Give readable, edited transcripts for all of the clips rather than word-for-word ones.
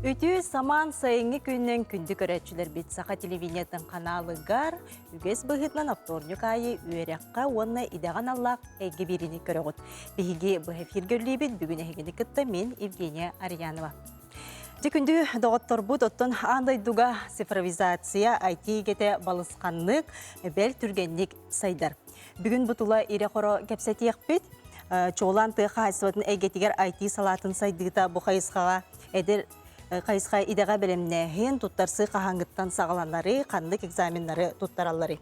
Үтü саман сайыңы күннен күнді көрәтшілер бит сақа телевидениятын каналы гар, үгес бұғытнан авторнюк айы үйерекқа онына идаған аллақ әйгі беріні көріғыт. Бігіге бұл эфир гөрлейбіт бүгін әйгені күтті мен Евгения Арьянова. Декүнді доғыттор бұд оттон андайдуға цифровизация, IT кете балысқанлық, бәл түргенлік сайдар. Бүгін бұтыла ире қоро кәпсәтек бит, чоғлан тұйқа айсыватын әйгетігер IT салатын сайдығыта бұқайысқаға әдір Қайысқа идеға білімнәхен тұттарсы қағаңғыттан сағаланлары, қандық экзамендары тұттаралары.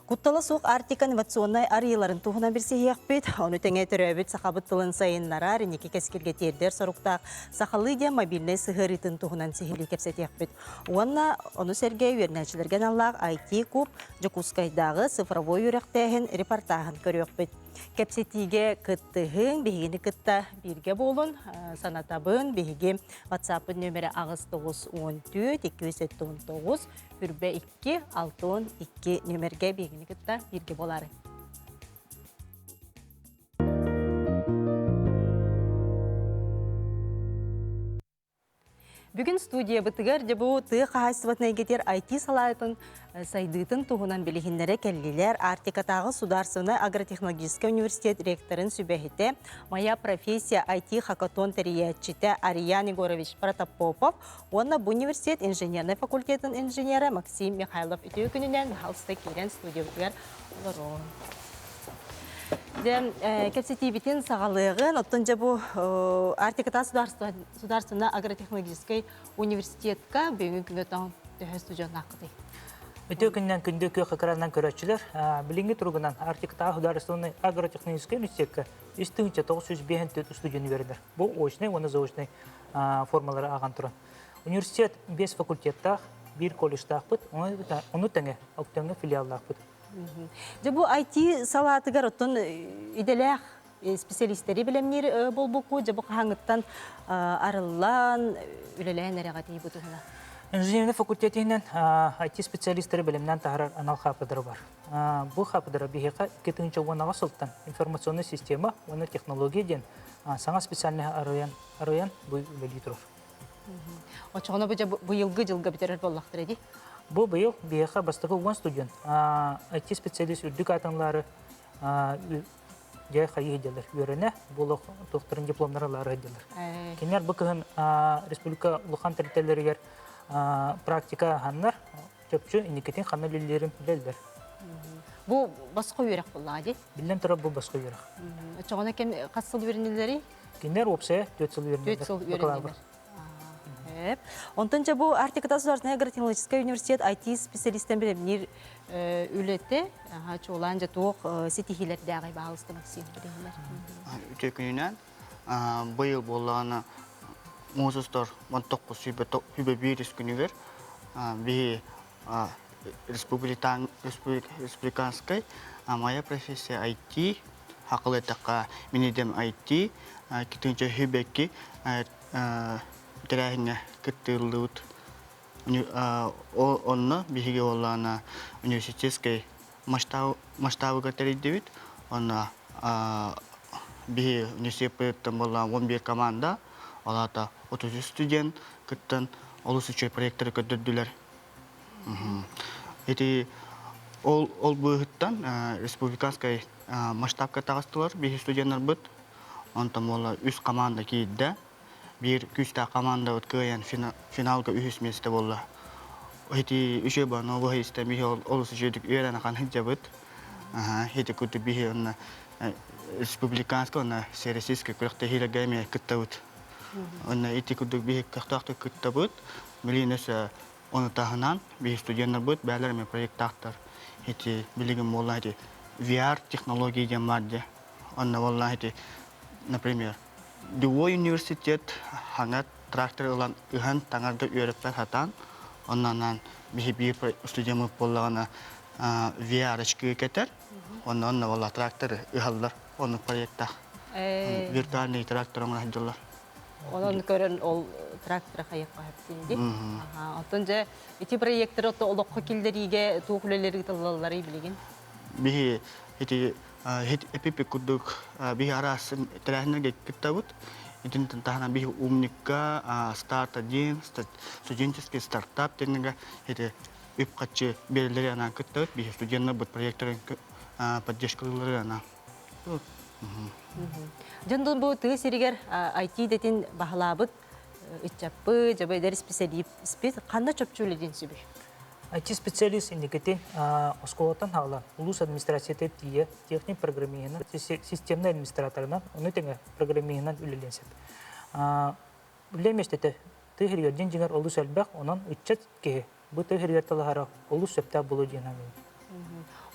Құтталы соқ Артика инновационнай арыйларын тұғына бірсе еқпет, оны тәңе түрәбет сақабыт тылын сайынлара, ренеке кәскерге тердер сұрықтақ, сақалы де мобильный сығырытын тұғынан сихили кәпсет еқпет. Онна, оны сәрге үйернәчілерген аллақ IT куб, Жокускайдағы цифровой үректәхін репортағын көріқпет. Кәпсетіге күттіғын, бейгені күтті бірге болын, санатабын, бейге WhatsApp-ын нөмірі ағыз 914-279, үрбе 2-6-2 нөмірге бейгені күтті бірге болары. Бүгін студия бұтығар дебу тұғы қағайсыватына егетер IT салайтын сайдытын тұғынан білігіндері кәлілер Артикатағы Сударсыны агротехнологический университет ректорын сүбәхеті моя профессия IT хакатон тәриятчеті Ариян Егорович Протопопов, онна бұл университет инженерный факультетін инженері Максим Михайлов үтеу күнінен халысты керен студия бұтығар олару. Кәпсеті бітін сағалығын, оттынжа бұл Артиката Сударственна агротехнологический университетка бүйінгі күнгөтін төхі студиян ақыды. Өте күннен күнді көй қақыраннан көрәтшілер, білінгі тұрғынан Артиката Сударственна агротехнологический университетка 3.905 студияны берілер. Бұл очный, оны заочный формалары аған тұрын. Университет 5 факультеттақ, 1 колледжтақ бұд, оны тәңе, алтыңы филиаллақ бұд. Бұл IT салатыгар оттон иделях специалисттері білемнер бол бұқу, бұл қаңыттан арылан үлеләйін әріғаты ебутығына? Инженерный факультетінен IT специалисттері білімнен тағарар анал қапыдыры бар. Бұл қапыдыры бігеқа 2-10 сылттан информационный система, оны технология ден саңа специальный арыян бұл үлелей тұрыр. Очығына бұл жылғы бітерер боллақтыр еді? Бұл бұйыл бейеқа бастығы 10 студент. IT специалист үрдік атанлары жай қайы еделер. Өріне бұл тоқтырын дипломнарылары еделер. Кенер бұл күн республика ұлыған тәрітелерігер практика ғаннар жөпчі инекетін қаны лелерін білелдер. Бұл басқа үйрек бұл ади? Білден тұрап бұл басқа үйрек. Çoğuna kaç yıl öğrenilleri? Кенер опсая 4 жыл öğrenildir. 4 yıl öğrenildir. Ondan bu Артиката Сударственный агротехнологический университет IT специалисттен білемнер өлетті. Çoğulanca тоқ сетихилерді ағай бағылысты Максим білемнер. Үте күнінен бұйыл болағына Мозыстар 19 күнігер бей республиканской моя профессия IT, хақылы таққа менедем IT, кетінші хүбекке Терәһіне күттірілуіт. Онны бігіге олағына университетский масштабы көтерейдевіт. Онны бігі университеттен болған 11 команда, олата 30 студент күттін олыс үші проекттері көттірділер. Ол бұғыттан республиканский масштабқа тағыстылар, бігі студенттер бұд. Онтан болға 3 команда кейді. Bir küçük komanda ötküyen finalga ühüs mesle bolla. Heti üçe bana bu heste bir olası çocuk öğren kan hicabet. Heti kutu bir on respublikanska on serisiske kurte hila game kıtavut. On heti kutu bir kıhtaqta kıtavut. Milines onu tahanan bir studentler bud beyler me proyekt tahtar. Heti biligim bolla heti VR teknolojiye madde. On vallahi heti например Duo Üniversitet hangat traktör olan ühen tangarda öğretmen hatan. Ondan bir stüdyamı bollağına VR çıkıyor keter. Ondan valla traktör ühallar. Onu proyekta. Virtual traktör ona hediyorlar. Onun gören ol traktör kayıp hepsiydi. Ondan iti proyektör oto olukka kilderiге tuğuleleri tılları bilgin. Bir iti epipik kuduk bir arası terahine gittabut. Итин тантахана бих умника старт 1 студенческий стартап тенега эти үпкачы белleri ана кыттык бих студенттер бут проекттер поддержкалары ана. Жондан бу тыгы сиригер IT детин бахалабыт ичаппы жабы дер специалист кандай чөпчүлүдүн сүбү. IT-специалист индикетин осколотан хала улус администрацияте тие техник программиянан системный администраторынан оны теңе программиянан үлеленсеп. Үлеместете тыгыргерден жиңер улус элбак онан үччет ке бу тыгыргер талахара улус сөптә болу дигән.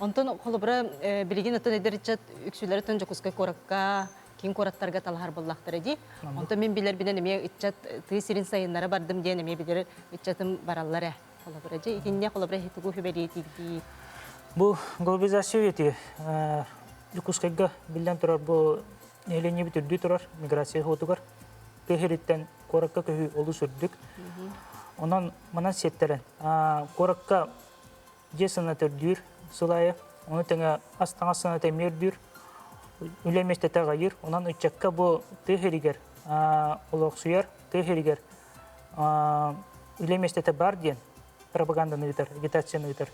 Онтон холобра билигин отон эдерчат үксүлөр тон жокуска коракка кин кораттарга талахар боллактыр ди. Онтон мен билер биден эме иччат тыгы сирин сайыннары бардым ден эме билер иччатым бараллар. Холобра же итинне холобра хетугу хебелетиги. Бу глобализация эти жокускага билен турар бу элене битүрдү турар миграция хотугар тыгырыттан коракка көһү улус үрдүк. Онан мана сеттерен коракка жесына төрдүр сылайы, оны теңе астаңасына темердүр, үлеместе тағайыр, онан үтчекка бұл тыгыригер олық сүйер, тыгыригер үлеместе бар ден пропаганданы үтер, агитацияны үтер.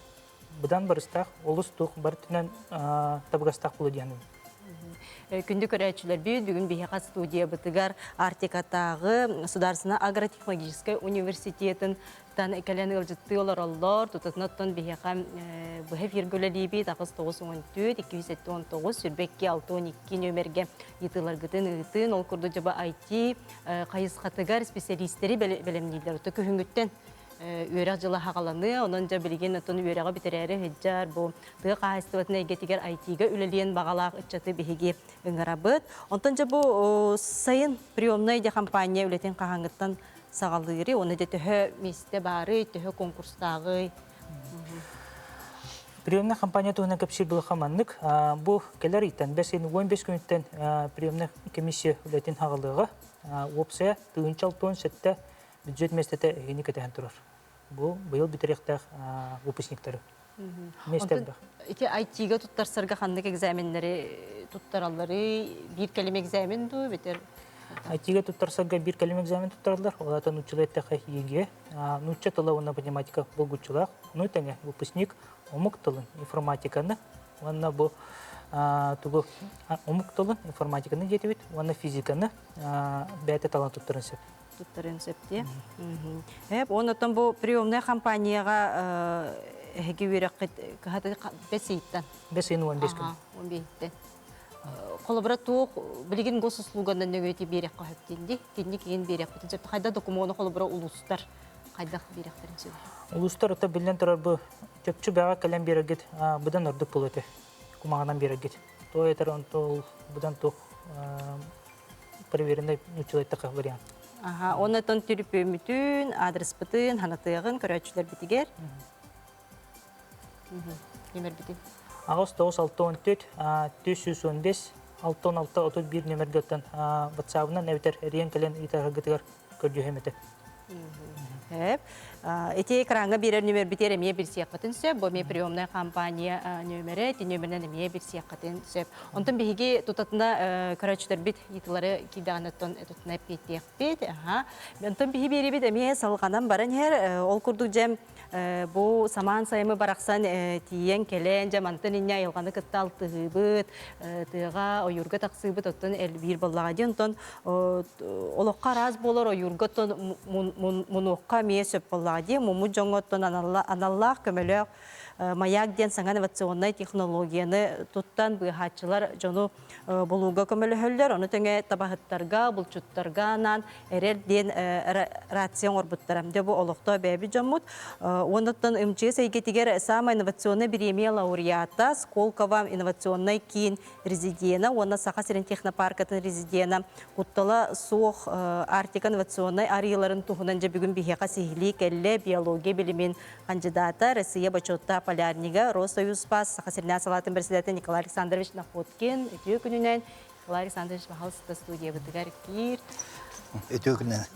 Бұдан барыстақ, олыс тұқ бар түнен табығастақ болу дегенім. Күнді көрәтшілер бүгін бейхақа студия бұтығар Артикатағы Государственный агротехнологический университетін тан экәләні ғылжытты олар олар, тұтатынаттан бейхақа бұхы фергөлі бейт ағыз 914, 219, сүрбекке 612 нөмерге етілар ғытын, ол күрді жаба IT қайыз қатығар специалистері бәлемнейлер. Тұқы хүнгіттен үйрек жылы хағаланы, онын жа білген ұтын үйреға бітерәрі хеджар, бұл тұғы қағыстыватына егетігер IT-ға үлелен бағалақ үтчаты бейге үңірабыд. Онтан жа бұл сайын приемный де компания үлетен қағаңғыттан сағалыры, оны де түхі месте бары, түхі конкурстағы. Приемный компания туғына көпсір бұл қаманлық. Бұл келер еттен, 15 күніттен приемный комиссия үлетен хағалыға опция тұғынчал тон сәтті бюджет местете егені кетеген тұрар. Бұл бұйыл бітеректәқ выпускниктары. Ити IT-ға тұттарсарға қандық экзаменлері тұттаралары бір кәлем экзамен ду бетер? IT-ға тұттарсарға бір кәлем экзамен тұттаралар. Олатан ұчылайттақы еге. Нұтча тұла оны математика болғычылақ. Оны тәңе выпускник омық тұлын информатиканы. Оны бұл тұғы омық тұлын информатиканы жеті бет. Оны физиканы бәйті талан тұттарын сеп. Септе. Онытын бұл приемный компанияға әге өрек бәсейттен? Бәсейін 15 күн. 15-тен. Қолыбыра туық білген гос услугандан нөгеті берек қағыптенде, кенде кейін берек бұтын септі. Қайда докумоны қолыбыра ұлыстар қайдақ беректерін сөйді? Ұлыстар ұта білден тұрар бұл чөпчі бәға кәлем берегет, бұдан ұрдық бұл өте, күмағынан берегет. Той етер бұдан тұқ проверендай нүтчілайттақы вариант. Оны тон түріпі мүтін, адрес бұтын, ханатығын, көрәтшілер бітігер. Немер бітін? Ағыз 9-6-14, 415, 616-31 немерге өттен WhatsApp-ынан әвітер әрен кәлен итарғытығар көрді өйметі. Эти экранга бирер номер битер эме бир сыяккатын сөп, бу ме приемная компания номері, эти номернен эме бир сыяккатын сөп. Онтон биһиги тутатында көрөчтөр бит итилары кидаганаттан этутна петек бит. Онтон биһи бири бит эме салганан баран хер ол курдук жем бу саман сайымы бараксан тиен келен жамантын инне айылганы кытталтыгыбыт, тыга оюрга таксыбыт оттон эл бир боллага ден онтон олокка раз болор оюрга тон мунукка мие сөп боллага ден муму жоңоттон аналлах көмөлөк маяк ден саңа инновационный технологияны туттан быхатчылар жону болууга көмөлөһөллөр, ону теңе табахыттарга, булчуттарга нан эрер ден рацион орбуттарам де бу олокто беби жомут. Онуттан МЧС эйгетигер самая инновационная премия лауреата Сколково инновационный кин резидена, онна Саха-Сирен технопаркатын резидена, куттала суох Артика инновационный ариларын тухунан же бүгүн бихека сихили келле биология билимин кандидата Россия бачотта полярнига Россоюз спас Саха-Сирен салатын председатель Николай Александрович Находкин. Николай Александрович, пожалуйста, студия Бытыгар Кир.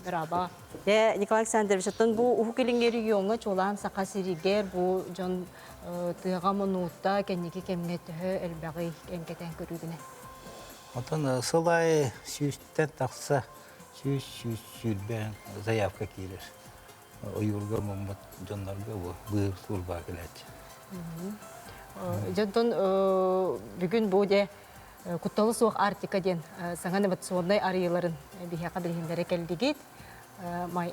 Браво. Николай Александрович, тон бу ухукелингер регионга чолан Саха-Сиригер бу жон тыга монута кенники кемгетө элбагы кемкетен көрүгүнө. Отон сылай сүйүстен такса Süt заявка келер. Oyurga mumbat jonlarga bu surba kelет. Жонтон бүгүн бу де кутталы суак Артика ден саңа инновационный арыйларын бихяка билгендере келдигит.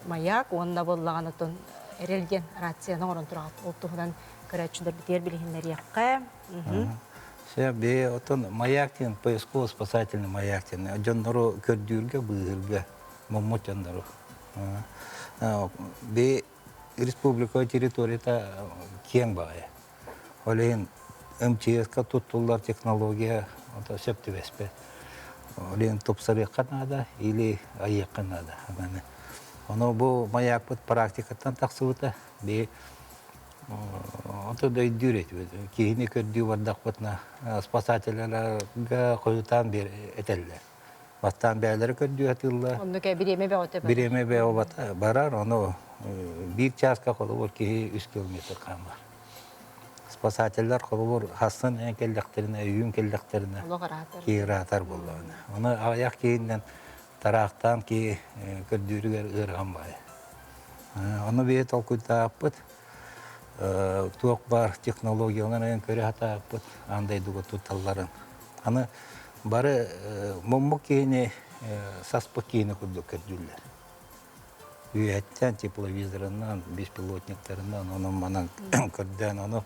Маяк онда боллаган отон эрелген рацияны орон турат. Ол тугунан көрөчүлөр битер билгендер якка. Бе отон маяктен поисково-спасательный маяктен жоннору көрдүүргө быырга моммот жоннору. Бе республика территорията кең бая. Олен МЧС-ка туттулар технология ото септивеспе. Олен топсары канада или ае канада. Оно бу маяк бут практикаттан таксыбыта. Бе ото да идүрет. Кийини көрдүү бардак бутна спасательлерге коютан бер этеллер. Баттан бәләре көрдүү атылла. Онда ке биреме бе оте. Биреме бе обата барар, оно бир часка колобор ки 3 километр камар. Спасательлер колобор хасын келдектерине, үйүн келдектерине киратар болгон. Оны аяк кийинден тарактан ки көрдүүрүгөр ырган бай. Оны бе толкуйтаппыт. Туок бар технологияларын көрө атаппыт, андай дуга тутталларын. Аны бары моммо кийини саспа кийини курдук көрдүлөр. Үйөттен тепловизорунан, беспилотниктарынан, онун манан көрдөн, ону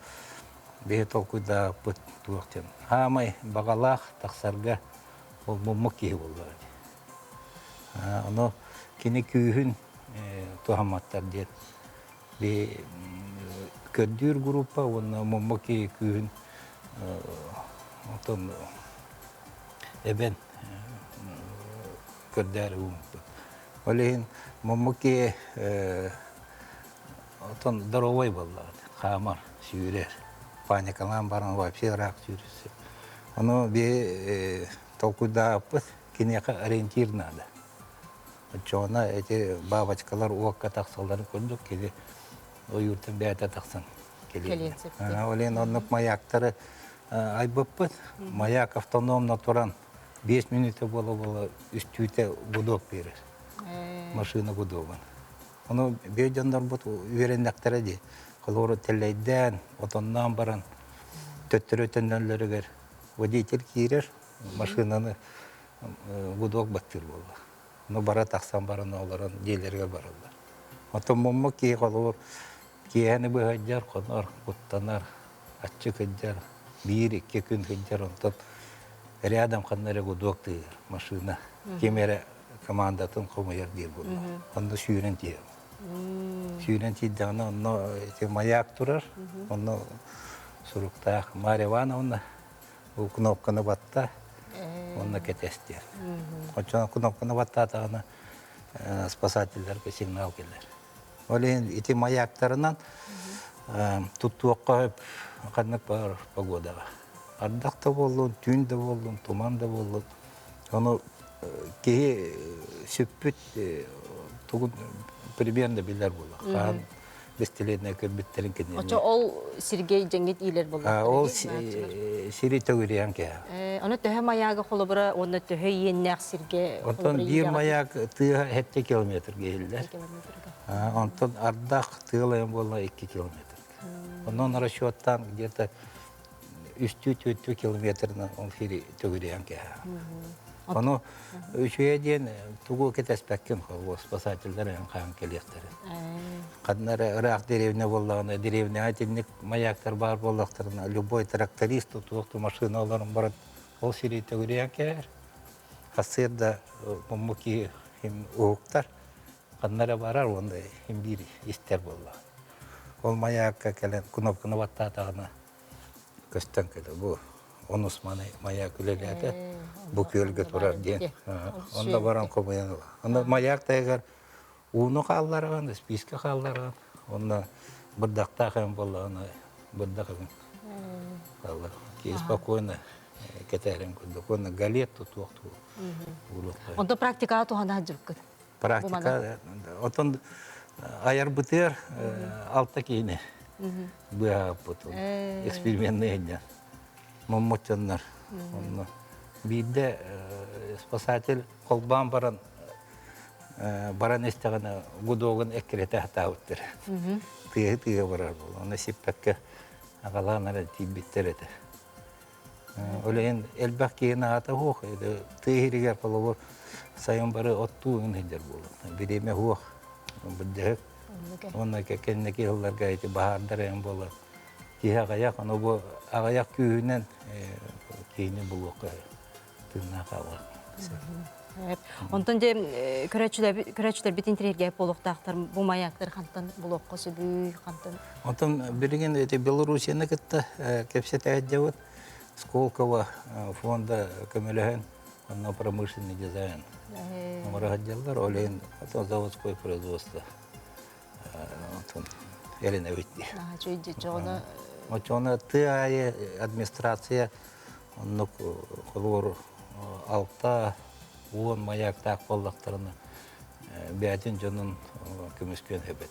бейт толкуйда пыт туактен. Амай багалах таксарга ол моммо кийи болду. Ону кини күйүн тухаматтар дет. Бе көрдүр группа, оны моммо кийи күйүн отон эбен көрдәрі умпы. Олейін моммуки отон здоровой боллады, қамар, сүйрер. Паникалан барын вообще рак сүйресі. Оны бе толкуда аппыт, кенеқа ориентир надо. Чоғына эти бабочкалар уаққа тақсаларын көрдік, келе ойыртын бәйті тақсын. Олейін онық маяктары айбыппыт, маяк автономно туран 5 минута боло үстүйте гудок берер. Машина гудоган. Оны бейдендар бут үйрендактары де. Колору телейден, отоннан баран, төттөрө өтөндөнлөрүгөр водитель кирер, машинаны гудок баттыр болду. Оны бара таксан баран оларын дейлерге барылды. Отон моммо кей колор кияны быгаджар, конор, буттанар, аччы кыджар, 1-2 күн кыджар, онтон рядом қаннары гудок тыгыр машина. Кемері командатын қомайар дер болды. Онда сүйрен тиер. Сүйрен тиеддіғына онда маяк тұрар. Онда сұрықтақ Мария Ивановна кнопканы батта. Онда кетестер. Очана кнопканы батта атағына спасательдерге сигнал келер. Олен эти маяктарынан туттуаққа қаннық бар погодаға. Ардақта болдun, түн де болдun, туман да болдun. Оны кейі сөппіт тұғын примерно білер болды. Қан бестелеріне көрбеттерін кенелі. Очо ол Сергей Жеңет илер болды. Ол Сирий төгіриян кея. Оны төһө маяғы қолы бұра, оны төһө еннәқ Сергей. Онтон бір маяк тыға 7 километр кейілдер. Онтон ардақ тығылайын болна 2 километр. Онын расчеттан где-то 3-4 километрна он фири төгіриян кея. Оны үшуе дейін тугу кетеспәккен қол, спасательдер қан келектері. Қаднары ұрақ деревне болағына, деревне айтынник маяктар бар болақтарына, любой тракторист, туқты машиналарын барат, ол сирей төгіриян кеяр. Қасырда мұммуки ұғықтар, қаднары барар, онда бір істер болағына. Ол маякка кәлін кнопканы баттатағына көстен кәді бұл. Онус маяк үлеледі, бұл көлге тұрар ден. Онда баран көмейін. Онда маяк тайғар уыны қалларған, списке қалларған. Онда бірдақта қайын болды, бірдақ қайын қаллар. Кей спокойно кетерін күндік. Онда галет тұтуақ тұғы. Онда практикаға туғана жүріп күн? Практика, отын аяр бұтыр алта кейіне. Бұға бұтын, экспериментный еден. Моммотчаннар. Бийде спасатель колбан баран баран истегана гудогын эккерете хатауттер. Тыга барар бол. Оны сиппекке агаланара тибиттер эте. Олен элбак кейін ата хух, тыгиригер половор сайын бары оттуын хендер болу. Биреме хух, биддек. Оны кекеннеки жылларга эти бахардар эм болу. Киха гаяк, оны бу агаяк күйінен кейіні болуқы тыгна қауы. Онтон же көрәчүләр бит интерьерге болуктактар бу маяктар кантан болокко сөбүй кантан. Онтон берген эти Белоруссияны кытта кепсет әддәвет Сколково фонда көмөлөһөн онно промышленный дизайн. Мурахаддалар олен заводской производство. Онтон Елена Витти. Жойди жона. Очона тыайы администрация онно колор алта он маяк так боллактарына бәтин жонун көмөскөн хөбөт.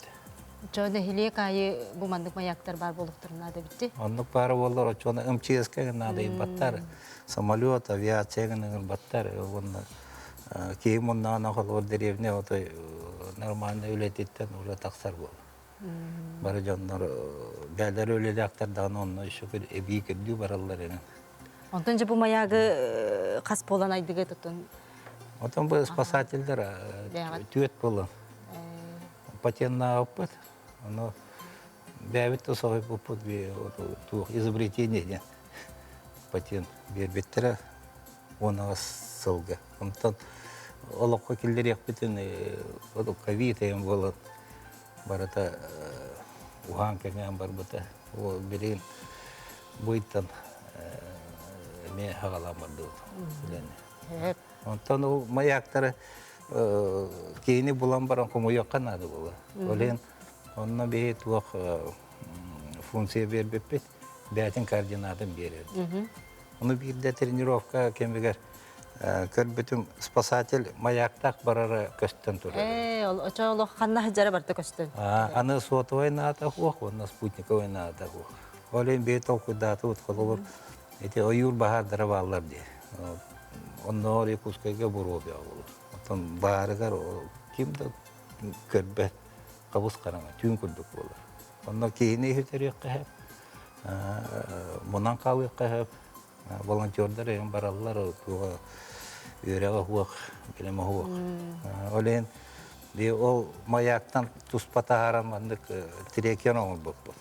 Жона хилек айы бу мандык маяктар бар болуктарына да битти. Оннук бары боллар очона МЧС-ке надо баттар, самолет, авиация генен баттар, онна кийим оннан ахол деревне отой нормально үлетиттен уже таксар бол. Бары жоннор бәлдер үлелектардан онна шүкүр эбик дүү бараллар эне. Онтон же бу маягы кас болан айдыгы тутун. Отон бу спасательдер түет болон. Патентна опыт, оно бәвитті соғай бұпыт туық изобретение патент бербеттері оны сылғы. Онтан олыққа келдер еқпетін ковид әйім болат барата уған кәңген бар бұта. Ол берейін бұйттан мен хағаламырды. Онтан ол маяқтары кейіні болан баран комуяққа нады бола. Олен онына бейі туақ функция бербеппет, бәтін координатын береді. Оны бірде тренировка кембегер көрбітім спасатель маяқтақ барары көстен тұрады. Ол очоолық қанна жары барды көстен. Аны сотовай наты хуақ, оны спутниковай наты хуақ. Олен бейі толқыдаты ұтқылылыр, әте ойыр бағардары балар де. Онны ори кускайға бұробия olur. Ondan bağırgar o kimde körbe kabus karama tüm kurduk olur. Ondan kiyini hüteriyor kahep, munan kavi kahep, volontörler en barallar o tuğa yüreğe huak, bileme huak. Olen bir o mayaktan tuspata haramandık direksiyon oldu bu.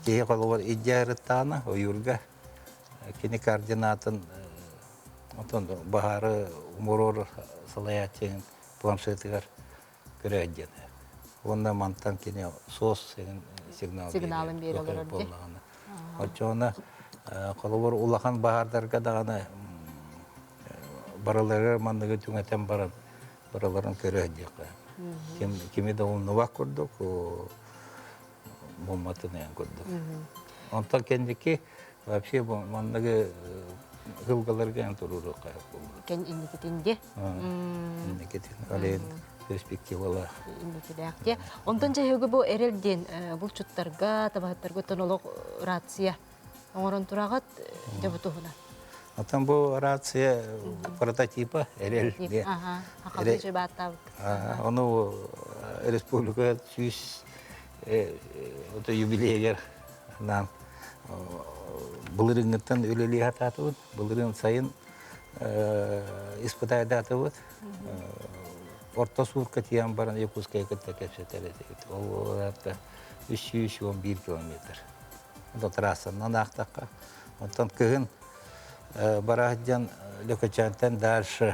Kiye kolu var icraatana o yurga, kini koordinatın Ondan baharı umurur salayatçının planşetigar göreyden. Onda mantan kine sos signalın bir olur orada. Açona kalor ulahan bahardarga dağına baraları mandığı tüngeten baraların göreyden. Kimi de onu vakurduk o bombatını yankurduk. Ondan kendiki вообще mandığı Hılgalarga entururu kayak bulur. Ken indiketinde. Indiketin. Alen perspektivalar. Indiketinde. Ondan jahıgı bu erelden bu çutlarga, tabahtarga tonolok ratsiya. Oğran turağat jabutuhuna. Atan bu ratsiya prototipa erel. Aha. Hakalı jebata. Onu Respublika Süs o da jubileyer nam. Bulurundan öleli hatatı, bulurun sayın ispatayda atı, orta sur katiyan baran Yakuskaya katta kepsetleri deydi. O hatta 311 kilometre. O trasandan aktakka. Ondan kığın barahcan Lokachan'tan dərşi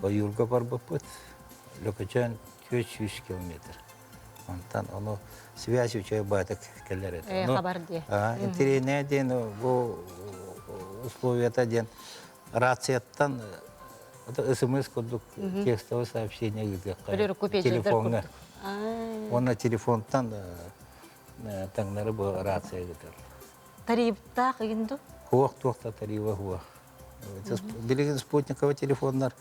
o yurga var bapıt. Lokachan 300 kilometre. Ondan onu связь учая баток келлер. Хабар де. Интернет ден bu условия-то ден рацияттан СМС курдук текстовое сообщение телефонга. Он телефонтан таңнары bu рация гытыр. Тарифта кыйынды? Хуак туакта тарифа хуак. Билеген спутниковый телефондар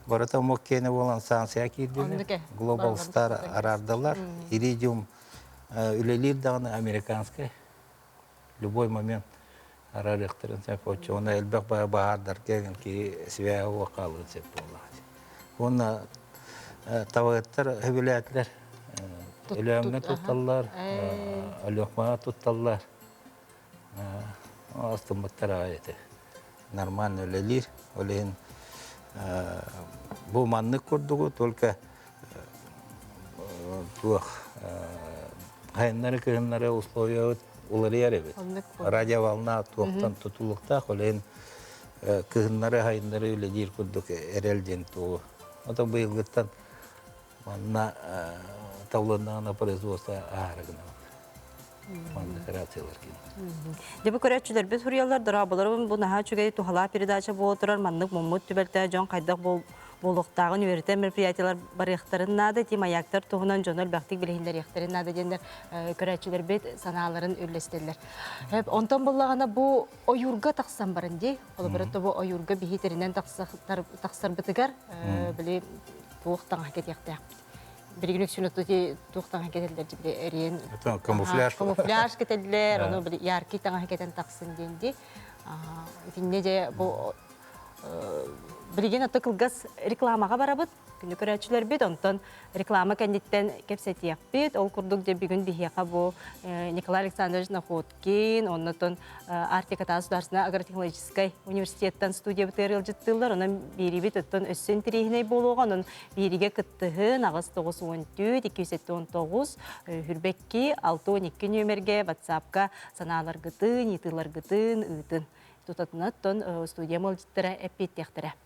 барата моккене болан санкция кирдилер. Global Star арардылар. Iridium Үлелер дағаны американская. Любой момент арарықтырын сәп отчы. Оны әлбәк бағардар кәген ки свяғы вақалы сәп болады. Оны тавыттар хөбүләтләр. Үләмне тутталлар, алёкма тутталлар. Астымбаттар айты. Нормально өлелир. Олен бу маннык курдугу только тух хайннары кыгыннары условия улары яребет. Радиоволна туохтан тутулукта олен кыгыннары хайннары өлелир курдук эрелден туу. Ото быйылгыттан манна тавланнана производство аарыгына. Манна операциялар кин. Дебі көрәтшілер біз хұриялар дұрабыларым бұл наға чүгей тухала передача болтырар маннық мұммыт түбәлті жон қайдақ болуқтағын үйерті мероприятиялар бар яқтарын нады, тем аяқтар туғынан жонал бәқтік білігіндер яқтарын нады дендер көрәтшілер бет саналарын үлестелер. Онтан болағана бұл ойурға тақсан барын дей, ол бірітті бұл ойурға бейтерінен тақсар бітігер білі туықтан хакет яқты яқты. Біргілік сүнөттөте туқтан хакетелдер жібіле әрен. Камуфляж. Камуфляж кетелдер, оны бір ярки таңа хакетен тақсын денді. Итинне же бұл білген отты қылғыз рекламаға барабыд. Күні көрәтшілер бет, онтан реклама кәндеттен кепсетияқ бет. Ол күрдік де бүгін бігеға бұл Николай Александрович Находкин, оннатон Артика Государственная агротехнологическая университеттен студия бітіріл жыттылар. Онын бері бет өттін өссен тірейіне болуға, онын беріге күттіғын ағыз 914-279 хүрбекке 612 нөмерге WhatsApp-ға саналар ғытын, етілар ғытын, ұйтын. Тұтатынаттон студия мол жыттыра әппеттектірі.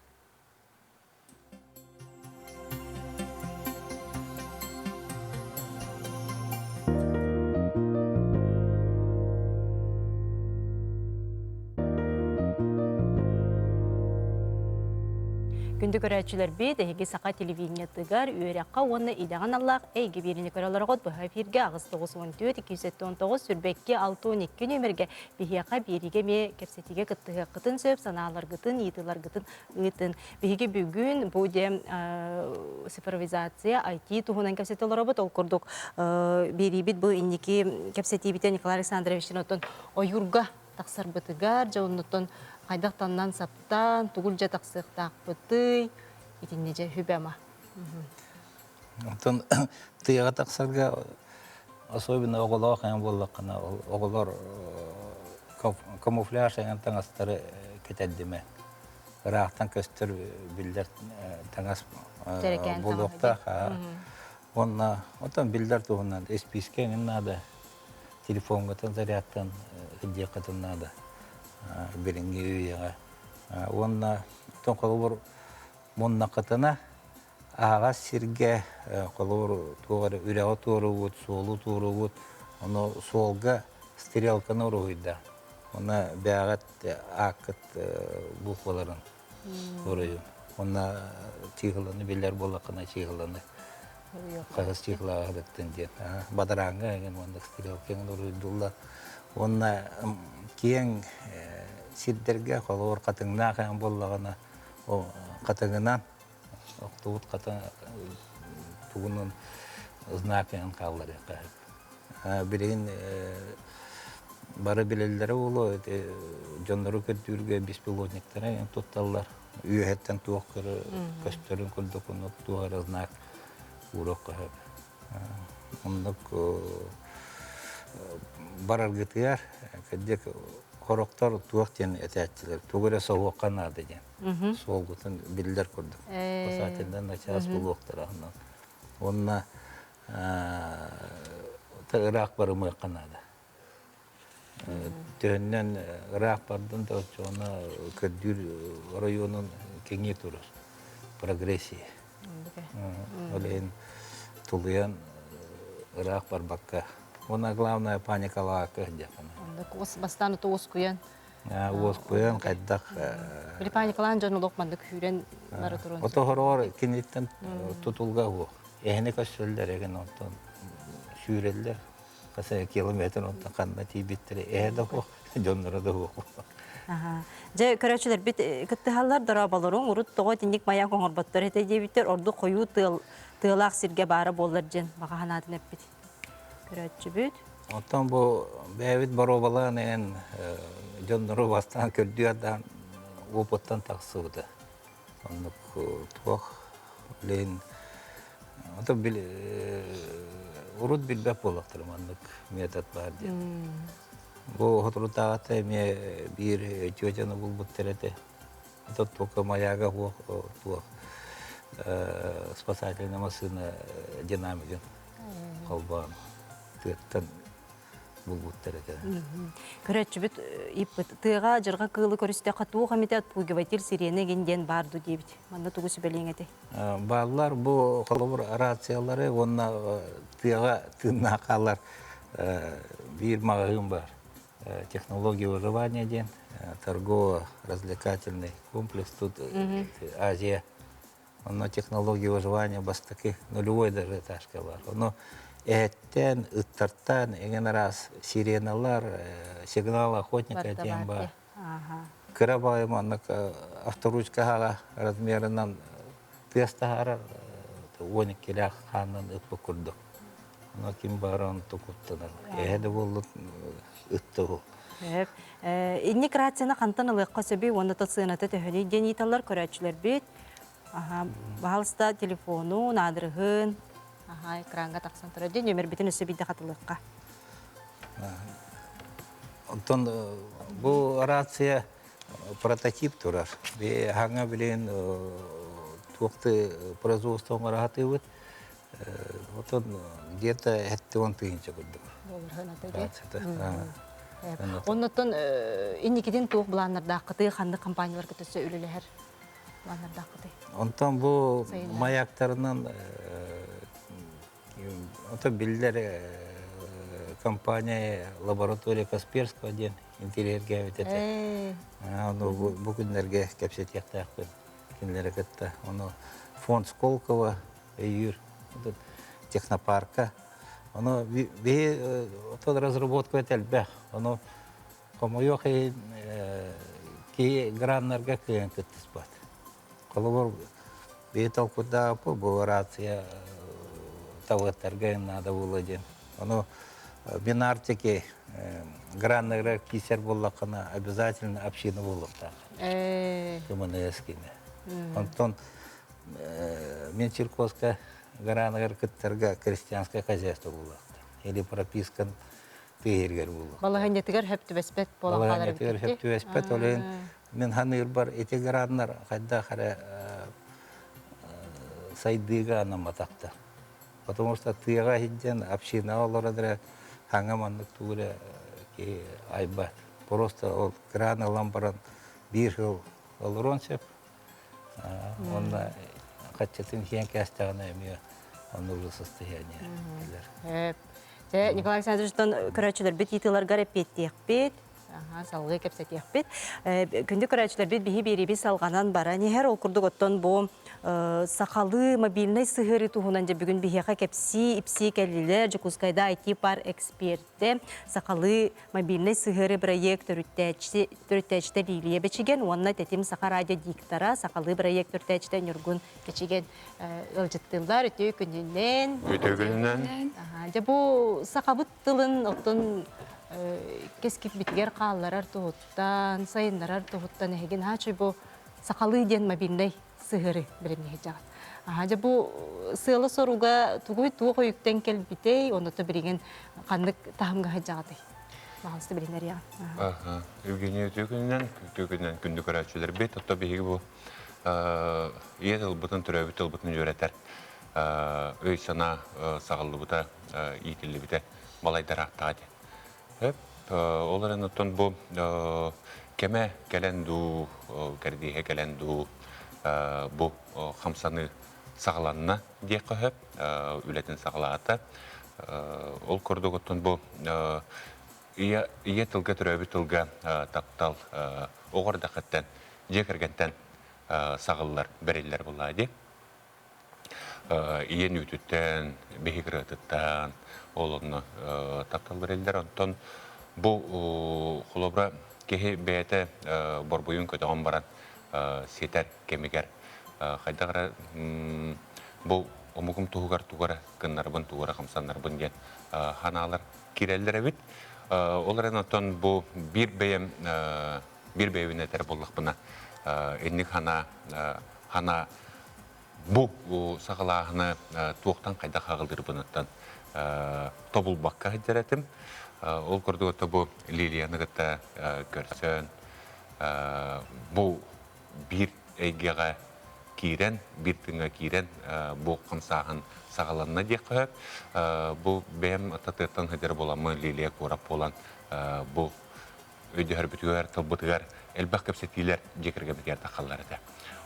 Күнді көрәтшілер бет, әйге сақа телевидениятыгар, үйераққа оны идаған Аллах, әйге беріне көраларғыд бұға фирге ағыз 914-279 сүрбекке 612 нөмерге бігеқа беріге ме кепсетіге қыттығы қытын сөп, саналар қытын, етілар қытын ұйтын. Бігеге бүгін бұде супервизация, IT тұғынан кепсетілер обыд, ол күрдік беребет бұл иннеке кепсеті бітен Николай Александровичтен отын ойырға тақсар бұтыгар, жауыннытын қайдақтаннан саптан, тұғыл жатақсықтақ бұтый, етінне жа хүбәма. Онтон тыяға тақсарға особенно оғылау қайын болдыққына, оғылар камуфляж әйін таңастары кетәддіме. Рақтан көстір білдер таңас болдықта. Онтон білдер тұғынан эсписке нады, телефонғытын зарядтан үдеқытын нады. Беринги үйеға. Онна тон қолуыр мұнна қытына ағас сирге қолуыр туғары үрәғы туғыры өт, солу туғыры өт. Оны солға стериалканы ұры өйді. Оны бәғат ақыт бұқыларын ұрыйын. Оны чиғыланы белер болақына чиғыланы. Қағыз чиғылаға қыдықтын ден. Бадараңға әген онда стериалканы ұры өйділді. Оны кейін сирдерге қолуыр қатыңна қайын болағына қатыңынан оқтуғыт қатың тұғының знакын қалдыр. Бірін бары білелері олы жонлары көттүрге беспилотниктері тұтталар. Үйеттен туаққыры көстерін күлді туғары знак ұрық қағып. Ондық барар гытыяр, кәддек қорықтар туақтен әтәттілер. Туғыры соғуаққан ады ден. Солғытын білдер көрдік. Қосатындан начас бұл оқтырағынан. Онына Irak barı mı kanadı. Tönlen Irak bardan da ona Kadir rayonun kengi turur. Progresi. Olen tuluyan Irak bar bakka. Ona главная паника лака где она. Кос бастан то оскуян. Оскуян кайдак. Били паникалан жон локмандык хүрен бары турун. Ото хорор киниттен тутулга бу. Эхне көсөлдөр эген онтон сүйрелдер. Каса километр онтон канна тийбиттер. Эхде бу жоннора да бу. Же көрөчүлөр бит кыттыхаллар дарабаларын урут того тиндик маяк оңорбаттар эте дебиттер орду кою тылак сирге бары боллар жен бага ханатын эппит. Көрөчү бүт. Оттан бу бэвит баробалан эн жоннору бастан көрдүядан опыттан таксыды. Онук туох Лен ото бил урут билбеп болактыр маннык метод бар деп. Бу хотрутагата ме бир тёжаны булбут терете. Ото только маяга туох спасательная машина динамик колбан. Тыттан булбут терете. Көрәтчі бүт тыға жырға кылы көрісте қатуы қаметі тугиватил сирене генден барду дейбіт. Манна тугу сөбелең әте. Балалар бу колобур рациялары онна тыга тынна калар бир магазин бар. Технология выживания ден, торгово-развлекательный комплекс тут Азия. Оно технология выживания бастаки нулевой даже этажка бар. Оно эттен, ыттартан, еген раз сиреналар, сигнал охотника тем бар. Кырабайым аннык авторучкаға размерынан тестағара 12 келек ханнан ыппы күрдік. Оно ким барын тұқыттыныр. Әді болы ыттығы. Инне крацияны қантан ылыққа сөбей, оны тасығынаты төхіні ден еталар көрәтшілер бет. Бағалыста телефону, надырығын, экранға тақсан тұрады ден, өмір бетін өсі бейді қатылыққа. Онтон бұл рация прототип тұрар. Хаңа білен туақты производствоға рахаты өт. Онтон где-то 10 тыйынша күрді. Оннотон инникеден туық бұланырда қыты қанды компаниялар күтісі өлілер бұланырда қыты. Онтон бұл маяктарынан онтон білдер компания лаборатория Касперского ден интерьерге өтеді. Бұл күндерге кәпсет яқтақ күндері күтті. Фонд Сколково, Юр, технопарка. Оно тот разработка этельбе, оно помоёх и ки граннерга клиент спать. Колобор битал куда по рация того торгаем надо владен. Оно бинартики граннерга кисер буллакана обязательно община буллакта. Туманескине. Антон Менчерковская граннер кыттерга крестьянское хозяйство буллакта. Или пропискан тыгергер буллак. Балаганетигер хөптүбеспет болакалар бит. Балаганетигер хөптүбеспет олен мен ханыр бар эти граннер кайда харе сайдыга наматакта. Потому что тыга хидден община олордра хангаманнык туре ки айбат. Просто ол граннер ламбаран бир жыл олоронсеп. Он качетін хен кәстіғана әмея онлы состояние. Николай Александровичтан көрәтшілер бет етілер ғарып беттек бет, салғы кәпсетек бет. Күнді көрәтшілер бет бейі бері салғанан бара. Нехер ол күрдік оттан бұл сақалы мобильный сығыры туғынан бүгін бейеға кәпсі, ипси кәлілер, Жукускайда IT бар эксперті, сақалы мобильный сығыры проект түрттәчті лилия бәчіген, онына тәтім сақа радио диктора, сақалы проект түрттәчті нүргін кәчіген ұлжыттылар өте күнінен. Бұл сақабыт тылын оттан кескіп бітігер қалаларар тұғыттан, сайынларар тұғыттан әген хачы бұл сақалы ден мобильный сығыры білімне жағат. Бұл сылы соруға тұғый туғы үйіктен кел бітей, оныты біреген қандық тағымға жағатай. Мағалысты білінер яғын. Евгения түйгінен күнді көрәтшілер бет, отта бейгі бұл ет ұлбытын түрі өбіт ұлбытын жөретер. Өй сана сағылы бұта, етілі біте балайдар ақтағады. Оларын ұттын бұл кеме кәләнду, кәрдейе кәләнду, бұл қамсаны сағаланына дек қөп, үлетін сағалағата. Ол көрдік ұттын бұл ие тылға түрі өбі тылға тақтал оғырда қыттан, жекіргентен сағылылар бәрелілер болады. Иен үтіттен, бейгірі ұтыттан, олығыны тақтал бәрелілер. Онтан бұл құлыбыра кеге бәйті борбойын көтіған баран сетер кемегер. Қайдағыра бұл омығым туғығар туғара, күннарбын туғара, қамсаннарбын ген ханалар керелдер әбіт. Оларын оттан бұл бір бәйін әтер болық бұна. Әнік хана Бу сағалағыны туақтан қайда қағылдыр бұнаттан тобыл баққа хеджеретім. Ол көрді өті бұл Лилияны ғытта көрсен. Бұл бір әйгеға кейрен, бір тыңға кейрен бұл қымсағын сағаланына дек қойып. Бұл бәйім татырттан хеджер боламы Лилия көріп болан бұл өйдігер бүтігер, тылбытығар, әлбәқ көпсетейлер жекірге бітер тақалар еді.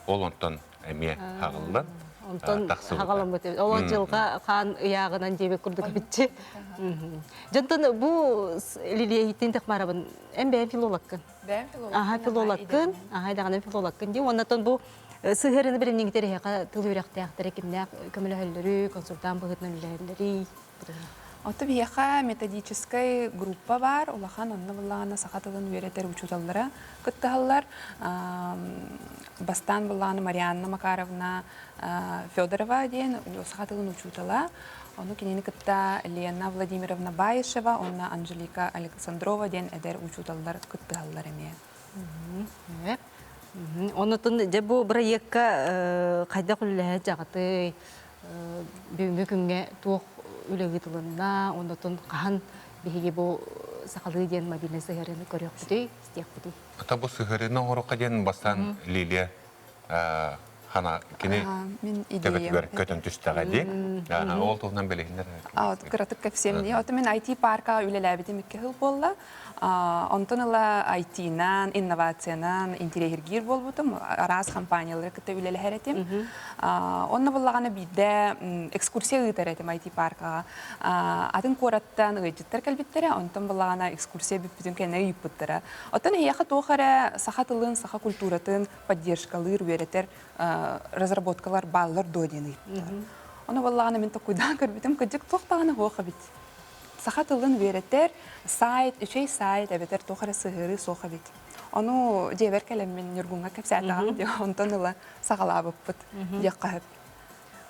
Ол онтан әме хағылдан тақсы хағалан бұты. Ол жылға қан ұяғынан жебе күрдік бітті. Жантан бұл Лилия еттен тақмарабын әм бәйім филологкын. Бәйім Филологкын. Айдағанын филологкын де. Оннатан бұл сығырыны бірін еңгітері яқа тыл үйрәқті яқтары кімнәк көмілі әлілері, консультан бұғытын үлілері. Оты бияха методическая группа бар, улахан онны буллагана сахатылын үйретер учуталлара кыттыхаллар. Бастан буллагана Марианна Макаровна Федорова дейін сахатылын учутала. Оны кенені кытта Лена Владимировна Баишева, онна Анжелика Александрова дейін әдер учуталлар кыттыхаллар әме. Онытын де бұл проектқа қайда құлылығы жағыты бүгінгі күнге туық үлігі тұлынна, онытын қаған бейге бұл сақалы ден мобильный сығырыны көрек бұды, істек бұды. Ата бұл сығырыны орыққа ден бастан Лилия хана кені төбетігер көтін түстіға де. Ол тұғынан бәлігіндер. Кыратык көпсеміне. Оты мен IT парка үлеләбеті мекке хыл болла. Онтон ыла IT-нан, инновациянан, интерьергир бол бутым. Араз компаниялары кітті үлелі әретім. Онны боллағаны бейді экскурсия ұйтар әтім IT паркаға. Атын кораттан ұйджеттер кәлбеттері, онтон боллағана экскурсия бүппітін кәне үйіппіттірі. Оттан хияқы тоқары сақатылын, сақа культуратын поддержкалыр өретер разработкалар баллар доден ұйыптыр. Оны боллағаны мен тоқуйдан көрбетім, көджік тоқтағаны хоқы бит. Сахатылын веретер сайт, үшей сайт, әбетер тоқары сығыры соқы бит. Оны дебер кәлем мен нүргунға көпсәтіған, онтан ұла сағалабып бұд, дек қағып.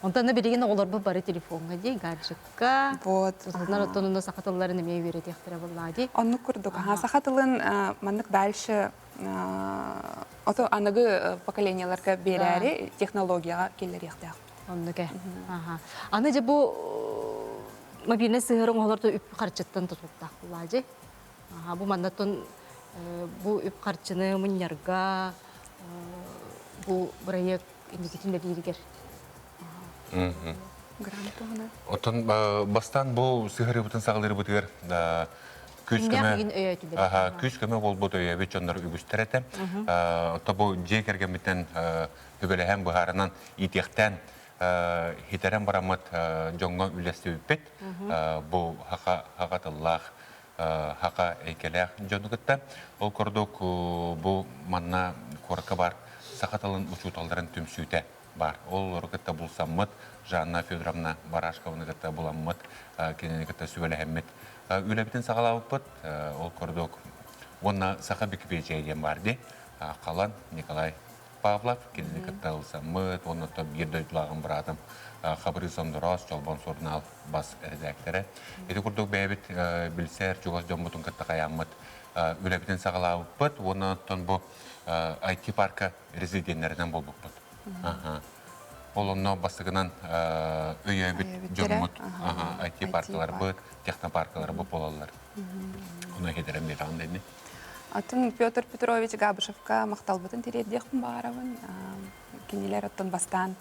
Онтан береген олар бұл бары телефонға де, гаджетка. Вот. Осылар оттонында сақатыларын емей верет ектірі болла де. Оны күрдік. Сахатылын мандық дальше анығы поколенияларға берәрі технологияға келер ектіғ. Онны кә. Аны же бұл мобильный сығырың оларды үп қарчыттан тұтылықтақ бұла же. Бұл мандаттың бұл үп қарчыны мұнярға бұл проект индикетінде дейіргер. Отын бастан бұл сығыры бұтын сағылары бұтығыр күз көмі ол бұты өйәбет жонлар үгістер әті. Ота бұл жекерген бітін үбеліген бұғарынан итектен хитерен барамат жоңға үлесті өппет. Бұл хақатыллақ, хақа әйкеләқ жоны күтті. Ол көрдік бұл манна қорқы бар сақатылын ұчуталдарын түмсүйті бар. Ол ұрқытта бұл саммыт, Жанна Федоровна Барашкованы күтті бұламмыт, кенені күтті сөйлі әммет. Үләбітін сағалауып бұд, ол көрдік. Онна сақа бекіпе жайден барды. Қалан Николай Павлов, кенені күтті ұлсаммыт, онна топ ердойдылағын бұрадым. Қабыры сондырас, жолбан сорнал бас редактері. Еті көрдік бәйбіт білсер, жоғыз жон бұтын күтті қаяммыт. Үләбітін сағалауып бұд, онна тон бұл IT парка резиденлерінен бол бұд. Ол онно бастығынан өйәбіт жонмыт IT паркалар бұд, технопаркалар бұд болалар. Оны хедерен бераған дейні. Атын Петр Петрович Габышевка мақталбытын тереддеқпін бағарабын. Кенелер оттан бастан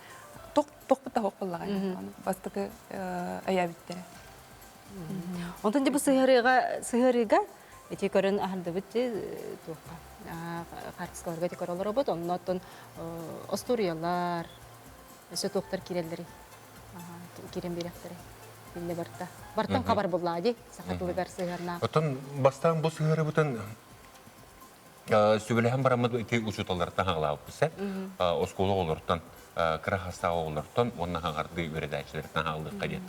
тоқпытта хоқ болаған. Бастығы өйәбіттері. Онтан де бұл сығырыға әте көрін ағылды бұтты туққа. Қартысқаларға текер олар бұд, оның оттан осториялар, өсі тоқтар керелдері, керен беректері. Білді барта. Бартан қабар болады, сақатылығар сығырына. Оттан бастан бұл сығыры бұтын сөйлеген барамады ке ұшыталардан ғалауып бізі. Осколы олырттан, кіра қастағы олырттан, онына ғағарды өредәшілерден ғалдық қадет.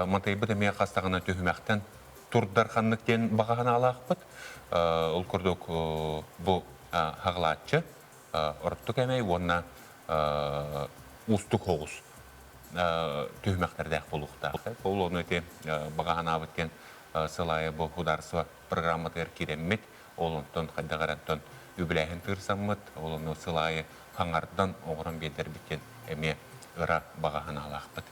Мантайы бұд әмея қастағына түйімәқтен тұрдар қаннықтен бағаған алақ бұд. Ол көрдік бұл ғағылатшы, ұрттық әмей, онына ұстық оғыз түйімәқтерді әқ болуқта. Ол оны өте бағаған абыткен сылайы бұл құдарсыва программатыр кереммет, олынтын қайдағарантын үбіләйін тұрсаммыт, олыны сылайы қаңардан оғырын бедер біткен әме ыра бағаһын алақпыт.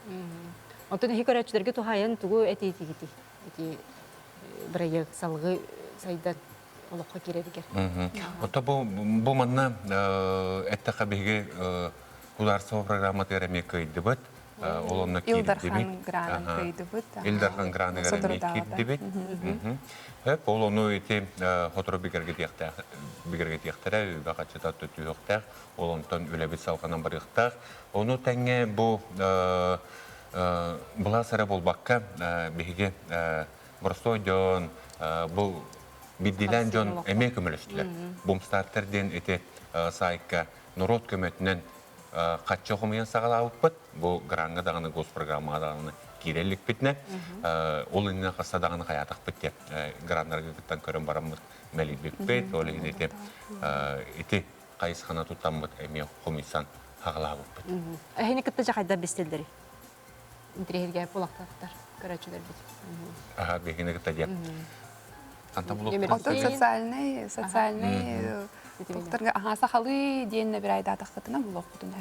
Онтон хи көрәчүләргә тухаян тугу әтетигити. Эти проект салгы сайдан олоққа кирергер. Ота бу манна этте хабиге куларсо программа тереме кыйдыбыт. Олонна Илдархан гранын кыйдыбыт. Илдархан граны кыйдыбыт. Хеп олону ити хотору бигерге тияқтара, бақачыта төтүйіқтақ, олонтон үләбіт салғанан барықтақ. Оны тәңе бу бұла сәрі болбаққа бігеге бұрстой жон, бұл биддилен жон әме көмілістілер. Бумстартерден ити сайыққа нұрот көметінен қатшы оқымайын сағала ауытпыт, бұл гранға дағаны госпрограмма дағаны кирелlik bitne, olunna kasa dağını hayatak bitti. Granlar gittan körün baramız melik bitbet, olun iti iti kayısxana tutamıt emiye komisan hağla bit. Hini kıtta jakayda bestelleri. İnterherge bulaqtaqtar, körəçülər bit. Aha, behine kıtta diye. Anta bulaq. Отут социальный доктор сахалы дейінне бір айда тақсатына бұл оқытын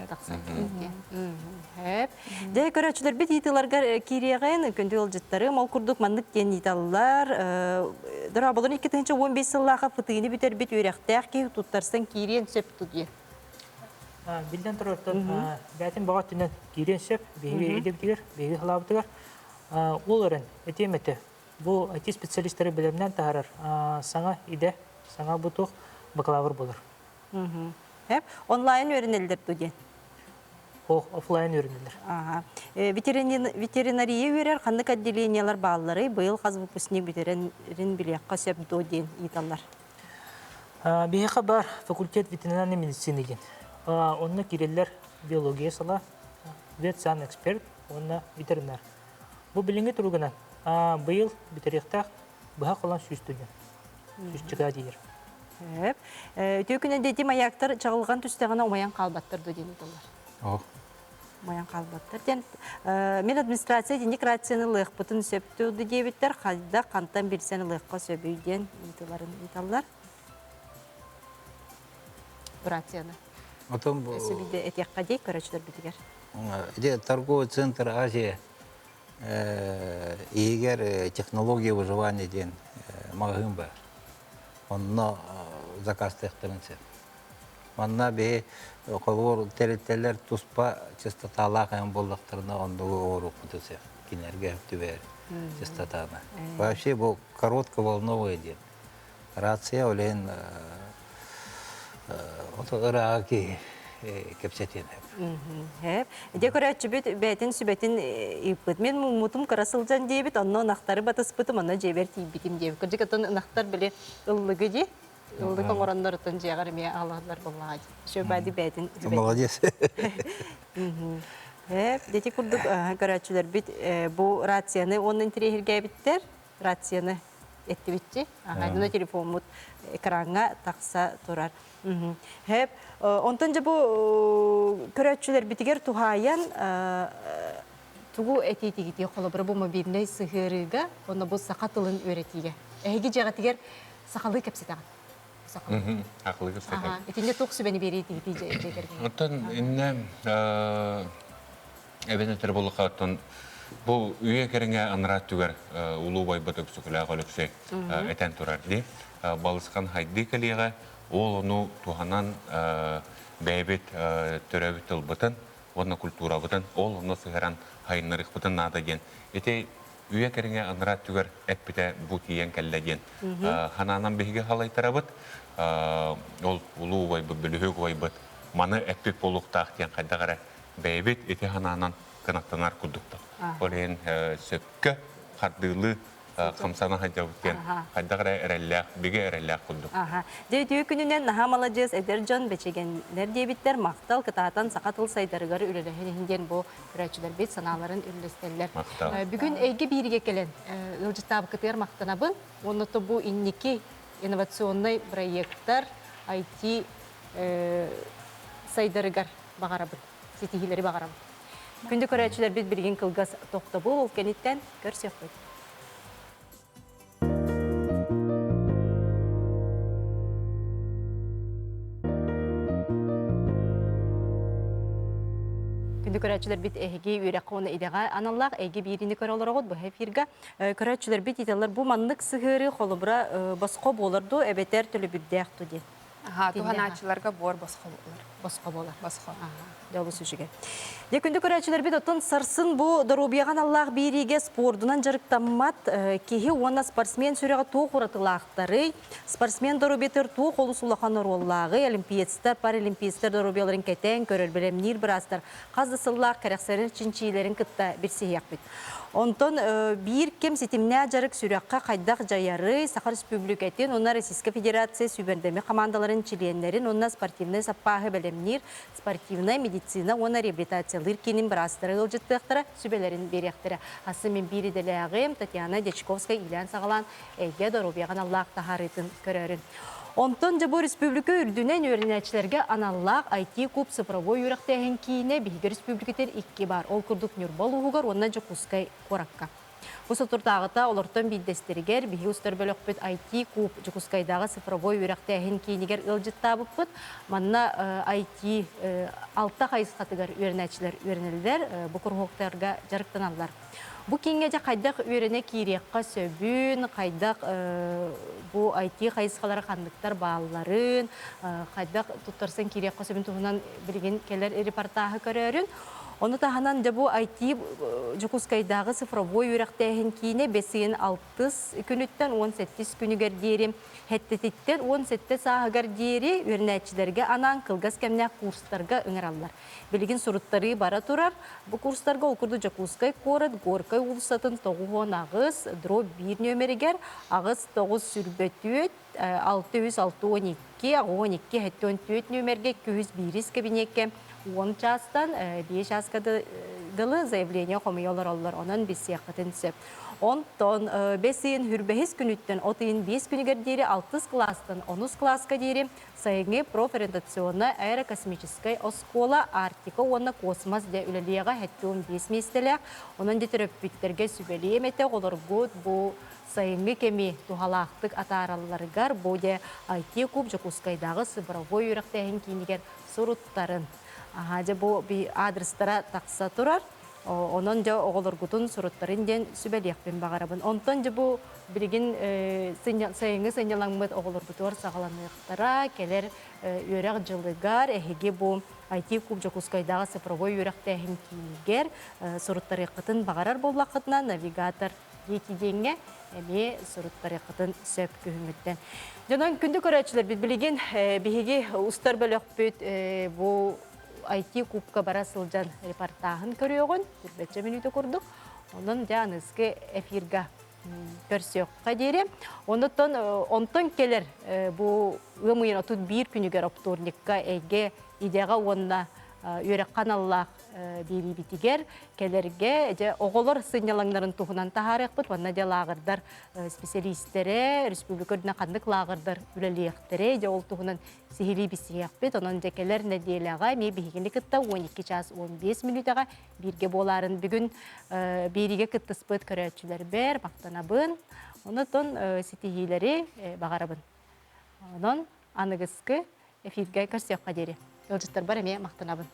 Хеп. Де көрәчүләр бит итиларга киреген көндө ул жыттары мал курдук мандык ген италлар. Дара болон 2015 елларга фытыгыны битер бит үрәктәк ки туттарсан кирен сөп тудие. Билден торотон бәтин бага түнен кирен сөп беге идептигер, беге халабытыгар. Оларын этемете бу IT специалисттары белемнән таарар. Саңа иде, саңа бутук бакалавр булыр. Хеп. Онлайн өйрәнелдер тудие. Офлайн өйрәнелер. Ветеринария өйрәр кандык отделениялар баллары быел хаз выпускник битерен билякка сөп доден италлар. Беге бар факультет ветеринарный медицины ген. Онна киреллер биология сала, ветсан эксперт, онна ветеринар. Бу билинге тургана быел битеректак баха калан сүз түген. Сүз чыга дейер. Хеп. Төкүнен дети маяктар чагылган түстәгенә умаян калбаттыр доден италлар. Маян калбаттыр. Мен администрация денекрацияны лык бутын сөптү дебиттер, кайда кантан билсен лыкка сөбүйден италлар. Операцияны. Потом Сөбүйдө этекка дей көрөчүлөр битигер. торговый центр Азия егер технология выживания ден магазин бар. Онна заказ тектенсе. Манна бе колор тереттелер туспа частоталахан болдактарына ондогу ору кутусе. Кинерге түбер частотаны. Вообще бу коротковолновый ден. Рация олен отораки кепсетен. Хеп. Декорачы бит бетин сүбетин ипет. Мен мутум карасылжан дебит, онно нактары батыспытым, онно жебер тийбитим дебит. Кыржыкатын нактар биле ыллыгы ди. Ыллыгы ораннартын жагар ме аладар боллагы. Шөбади бетин. Молодец. Хеп. Дети курдук карачылар бит бу рацияны онун тирехирге биттер. Рацияны этти битти. Айдына телефонмут экранга такса турар. Хеп. Онтон же бу көрөчүлөр битигер тухаян тугу этетигити колобур бу мобильный сыгырыга, оны бу сакатылын өретиге. Эги жагатигер сакалы кепсетаган. Сакалы. Акылы кепсетаган. Этинде токсу бени беретиги жегерге. Оттан инне эбенетер болуқаттан бу үйе кереңе анрат түгер улуу байбатык сүкүлә голыксы этен турар ди. Балыскан хайды калыга ол onu туханан бәйбет төрәбит тылбытын, оны культура бытын, ол оны сыгыран хайыннарық бытын нада ген. Эте үйе кереңе анрат түгер әппіте бұ тиен кәлі ген. Хананан бейге халай тарабыт, ол улуу байбыт, бүлігі байбыт, маны әппет болуқтақ тен қайдағара бәйбет эте хананан кынақтанар күдіктік. Ол ең сөпкі, қардылы, қамсана хайдауттен хайдағыра әрәлләқ, біге әрәлләқ күндік. Дөй күнінен наха маладжес әдер жон бәчегенлер дебиттер мақтал кытаатан сақатыл сайдарығары үлеләхенінден бұл күрәчілер бет саналарын үлелестелер. Бүгін әйге бейірге келен ұлжытабы кытығыр мақтанабын, оныты бұл иннеки инновационный проекттар IT сайдарығар бағарабын, сетихилері бағарабын. Күнді күрәчілер бет бірген қылғас тоқта бұл, ол кәнеттен көрсек қойды. күндү көрәчүлөр бит эһиги үрәк оны идега аналлах эги бирини көрөлөрөгөт бу хефирга көрәчүлөр бит италар бу маннык сыгыры холобра боско болорду эбетер төлү биддәхту ди. Туханачыларга бор боско болар. Боско болар. Боско. Жолу сүшүгө. Де күндү көрәчүлөр бит отон сарсын бу дорубияган Аллах бириге спордунан жарыктаммат кихи уонна спортсмен сүрәгә туу куратылактары, спортсмен дорубетер туу колу сулахан ороллагы, олимпиадстар, паралимпиадстар дорубияларын кетен көрөр белемнир брастар, казысыллак керексерин чинчилерин кытта бирсияк бит. Онтон бир кем сетимнә жарык сүрәккә кайдак жаяры Саха Республикатын, онна Российская Федерация сүбәрдәме командаларын членнәрен, онна спортивный саппагы белемнир, спортивная медицина, онна реабилитациялар кинин брастары ылжыттыктыра сүбәләрен берәктәре. Асы мен бири деләгым Татьяна Дечковская Ильян Сагалан әйге дорубияган Аллах тахарытын көрөрүн. Онтон жабу республика үрдүнен өрінәчілерге аналлақ IT куб цифровой үріқтәген кейіне бейгі республикатер 2 бар. Ол күрдік нүрбал ұғығар, онна жүкускай қораққа. Бұсы тұртағыта олыртын бейдестерігер, бейгі ұстар бөлік бүт IT куб жүкускайдағы цифровой үріқтәген кейінігер ылжыттабып бүт. Манна IT 6 қайыз қатығар өрінәчілер өрінелдер, бұқыр хоқтарға жарықтаналар. Бу кеңге жа қайдақ өріне кейрекқа сөбін, қайдақ бу IT қайысқалары қандықтар балаларын, қайдақ тұттарсын кейрекқа сөбін тұғынан білген келер репортажы көрерін. Оны тағынан жа бу IT жүкускайдағы цифровой өріқтәйін кейіне 5-6 күніттен 18 күнігер дейрі, хәттететтен 17 сағығар дейрі өрінәтчілерге анан қылғас кәмнәк курстарға үңіралар. Білген сұруттары бара тұрар, бұл курстарға оқырды жүкускай қорыд, горкай ұлысатын 9 ағыз, дроп 1 нөмерігер, ағыз 9 сүрбөтүет, 612, 12 хәттен нөмерге 201 кабинетке, 10 частан 5 аскадылы заявление қомиолар олар, онын 5 яқытын сөп. Онтон 5-ін хүрбәхіз күніттен 5 күнігер дейрі 6 класстан 10 класска дейрі сайыңы профориентационна аэрокосмическая оскола Артика онна космос де үлелеға хәттуын 5 местелі. Онын детер өппіттерге сүбәлі еметі олар год бұл сайыңы кеме тухалақтық атараларығар бұл де IT куб жүкускайдағы цифровой үріқтәйін кейінігер сұруттарын. Ажа бұл адрестара тақса тұрар. Онон жа оғылыргутун суруттарын ден сүбәлияқпен бағарабын. Онтон жа бұл білген сайыңы сайынялаңмыд оғылыргутуар сағаланықтара, келер өрәқ жылығар, әхеге бұл IT куб жүкускайдағы цифровой өрәқтәйін кейінігер суруттары қытын бағарар боллақытына навигатор етеденге әме суруттары қытын сөп күйіметтен. Жанан күнді көрәтшілер білген бігеге ұстар бөліқ бүт бұл IT кубка бара сылжан репортажын көрөөгөн 45 минуты көрдүк. Онун жаныскы эфирга көрсөккө дейре. Онтон келер бу ымыйын 31 күнүгөр вторникка эге идега онна өрөк каналлах бери битигер келерге же оголор сыйналаңдарын тухунан тахарыкпыт ванна де лагырдар специалисттери республикада кандык лагырдар үлелиектере же ол тухунан сихили бисиякпыт онон же келер неделяга ме бигини кытта 12 час 15 минутага бирге боларын бүгүн бириге кыттыспыт көрөчүлөр бер бактанабын онотон ситихилери багарабын онон аныгыскы эфирге көрсөккө дере Өлжіттер бар әме мақтанабын.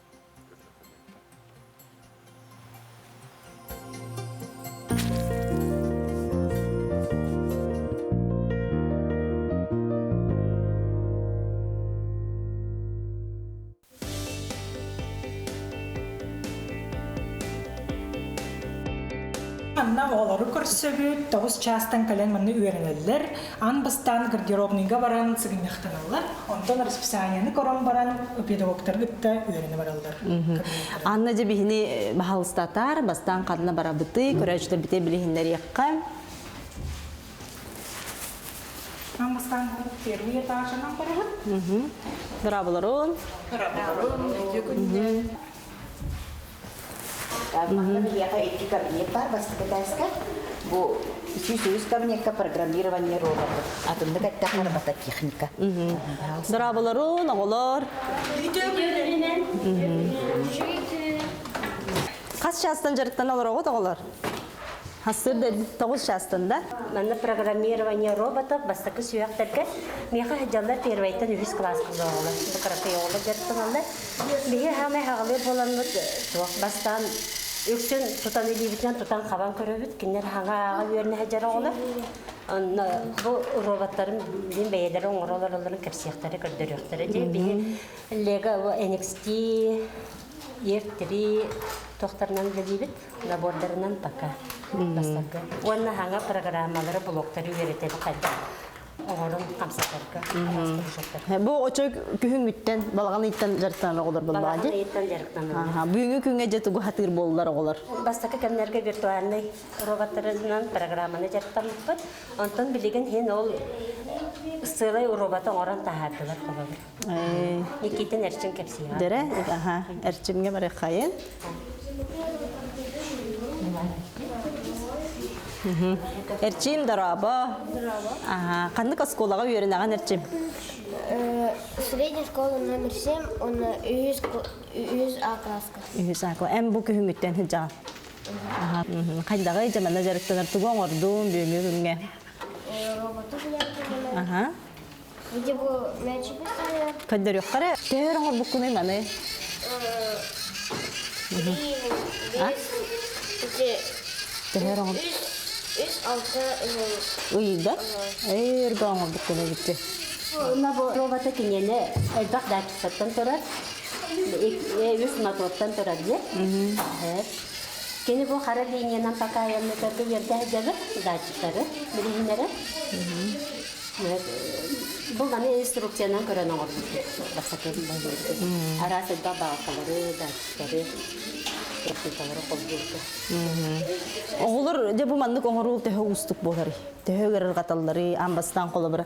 Анна олары көрсөбүт, 9 частан кален манны үйренелер, ан бастан гардеробныйга баран сыгыняқтаналар, онтон расписанияны корон баран педагогтар гытта үйрене баралар. Анна же бихини бахалыстатар, бастан кадына барабыты, көрәчтер бите билихиннер якка. Ан бастан первый этажынан барабыт. Дырабыларын. Яка эти кабинет бар, бастыгытайска, бу сүйсіз кабинетка программирование роботов. Атымды каттахар бата техника. Дырабыларын, оғылар. Қас частан жарықтан олар оғыт оғылар? Хасыр да 9 жастында. Манна программирование роботов бастакы сүйәктәргә миха хаҗалар первәйтен 100 класс кызыгыла. Бу карапы яулы гәртәнәләр. Бие һәм һәгылы буланмы туак бастан үксен тутан илибитен тутан кабан көрөбүт кинер хага берне хаҗара ола. Анна бу роботларын дин бәяләре оңраларларын кепсияктары көрдөрөктөрө ди. Бие Lego NXT Ер3 тохтарнан билибит набордарынан пока. Бастакы. Онна ханга программалары блоктары үйрәтеп кайда. Огорун камсатарга. Бу очок күһүңүттен балган иттен жартан олар булбады. Балган жарыктан. Аха, бүгүнкү күнгө жетүгү хатыр болдулар олар. Бастакы кемнерге виртуальный роботтарынан программаны жарыктан бит. Антон билеген хен ол сылай роботы оран тахадылар калды. Никитин эрчин кепсия. Дере, аха, эрчимге баре кайын. Эрчим дараба. Ага, кандык школага үйренеген эрчим? Средняя школа номер 7, он үй А класска. Үй саклы. Эм бу күһүңүттен хыжа. Ага, кайдагы жамана жарыктанар туган ордун бүгүнгө. Роботы билет. Ага. Где был мяч поставили? Кайдар юккара. Тер оңор букуны маны. Тер оңор. Үз алты Уйда. Эрге оңор букуны битти. Онна бу роботы кинене элбак датчиктан турат. Үз мотордан турат ди. Кени бу хара линиянан пока янны көрдү жерде жабы датчиктары билинере. Бу гана инструкциянан көрөн оңор. Басакен базы. Арасы да баакалары датчиктары. Оғылыр де бұл мандық оңырыл тәхі ұстық болар. Тәхі көрір қаталары, амбастан қолы бір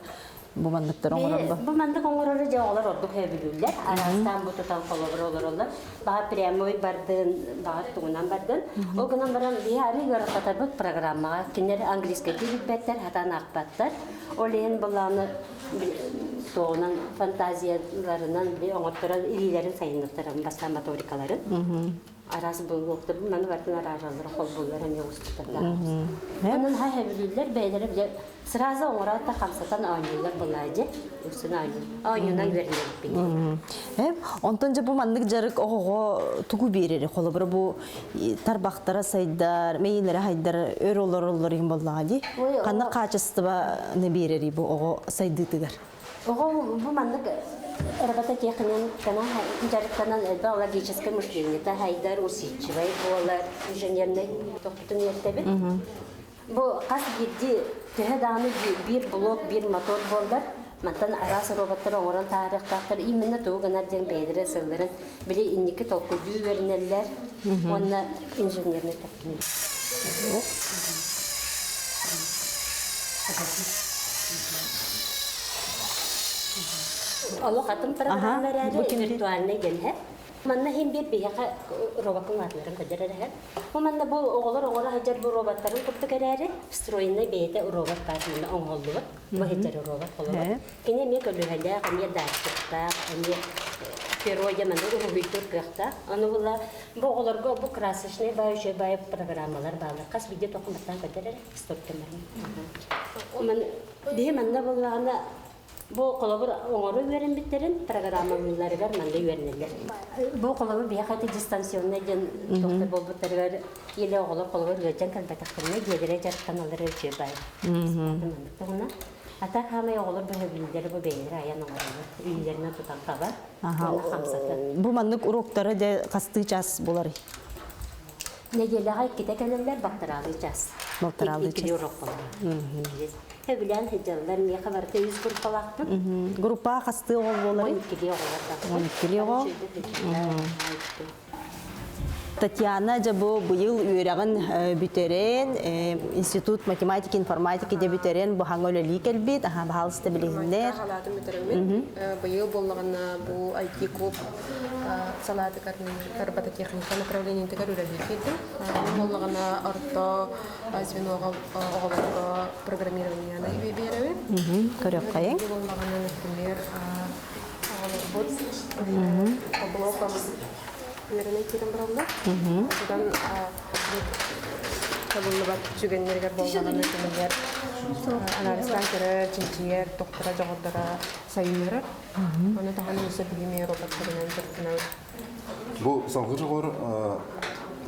бұл мандықтар оңырыр ба? Бұл мандық оңырыры же олар ордық өбілілер. Арастан бұл тұтан қолы бір олар олар. Баға прямой бардың, баға тұғынан бардың. Ол күнан баран бей әрі көрір қатар бұл программаға. Кенер английский тілік бәттер, хатан ақпаттар. Ол ең бұланы тоғынан фантазияларынан оңырттыран ирилерін сайындықтырын, баста моторикаларын. Арасы bulguqdır. Mən vərtən arajaları xol bullar hem yoğustırlar. Onun hayhabilirler beyleri bile sırası onlara da kamsatan oynuyorlar bulaydı. Üstüne oyundan verilir bir. Hem ondan bu mandık jarık oğo tugu birir. Xolu bir bu tarbaqtara saydar, meylere haydar ör olur yin bulaydı. Qanna qaçıstıba ne birir bu oğo saydıdıgar. Oğo bu mandık Работа техникан жарыктанан биологическое мышление. Та хайдар усидчивый, болар инженерный тоқтын ертебит. Бу қас бирди төһәданы бир блок, бир мотор болдар. Мантан арасы роботтар оңоран тарихтактар именно туганар ден бейдере сылдарын биле инники толкуйдуу бернелер. Онна инженерный тоқтын. Allah katım programları virtualne gelhe. Manna hem bir bihaqa robotun atlarım kadarı her. O manna bu oğlar hajar bu robotların kurtu kararı. Stroyinne beyte robot partında onholdu. Bu hajar robot olur. Kine mi kalühələ, kamiyə dərslikdə, kamiyə Первое манна убитүр кыхта. Аны була бу оларга бу красочный байжы бай программалар балы. Кас видео токуматтан кадәр стоптымар. Мен бе манна булагана bu kolabor oңору берен биттерин программалары бар мында үйренелер. Бу колабор бияхаты дистанционный ден доктор болбуттарга еле оголор колабор өчен калбатактырына дегере жартканалары өчө бай. Тугуна ата хамай оголор бөлүлдөрү бу бейер аян оңору үйлөрүнө тутан таба. Бу мандык уроктары да касты час болар. Неделеге ките келелер бактыралы час. Бактыралы час. Урок болар. Bilen hicallar niye kabartı 100 grupalaqtın? Grupa kastı ol bolary. 12 ol. Татьяна жабу быйыл үйрәгән бүтерен институт математика информатика дип бүтерен бу хаңөлели келбит, аха баһалысты билгәннәр. Халатын бүтерен. Быйыл булганна бу IT клуб салаты карбата техника направлениенде көрүләбит. Булганна орто звенога оголарга программированияны берәбе. Көрәп кайын. Булганна, например, бот блоком Вернее, керем брала. Одан сабылы бар жүгеннергер болғанын өтінігер анализтан көрер, чинчиер, доктора жоғырдара сайынлары. Оны тағаны өсі білімей роботтарынан жұрттына. Бұл салғы жоғыр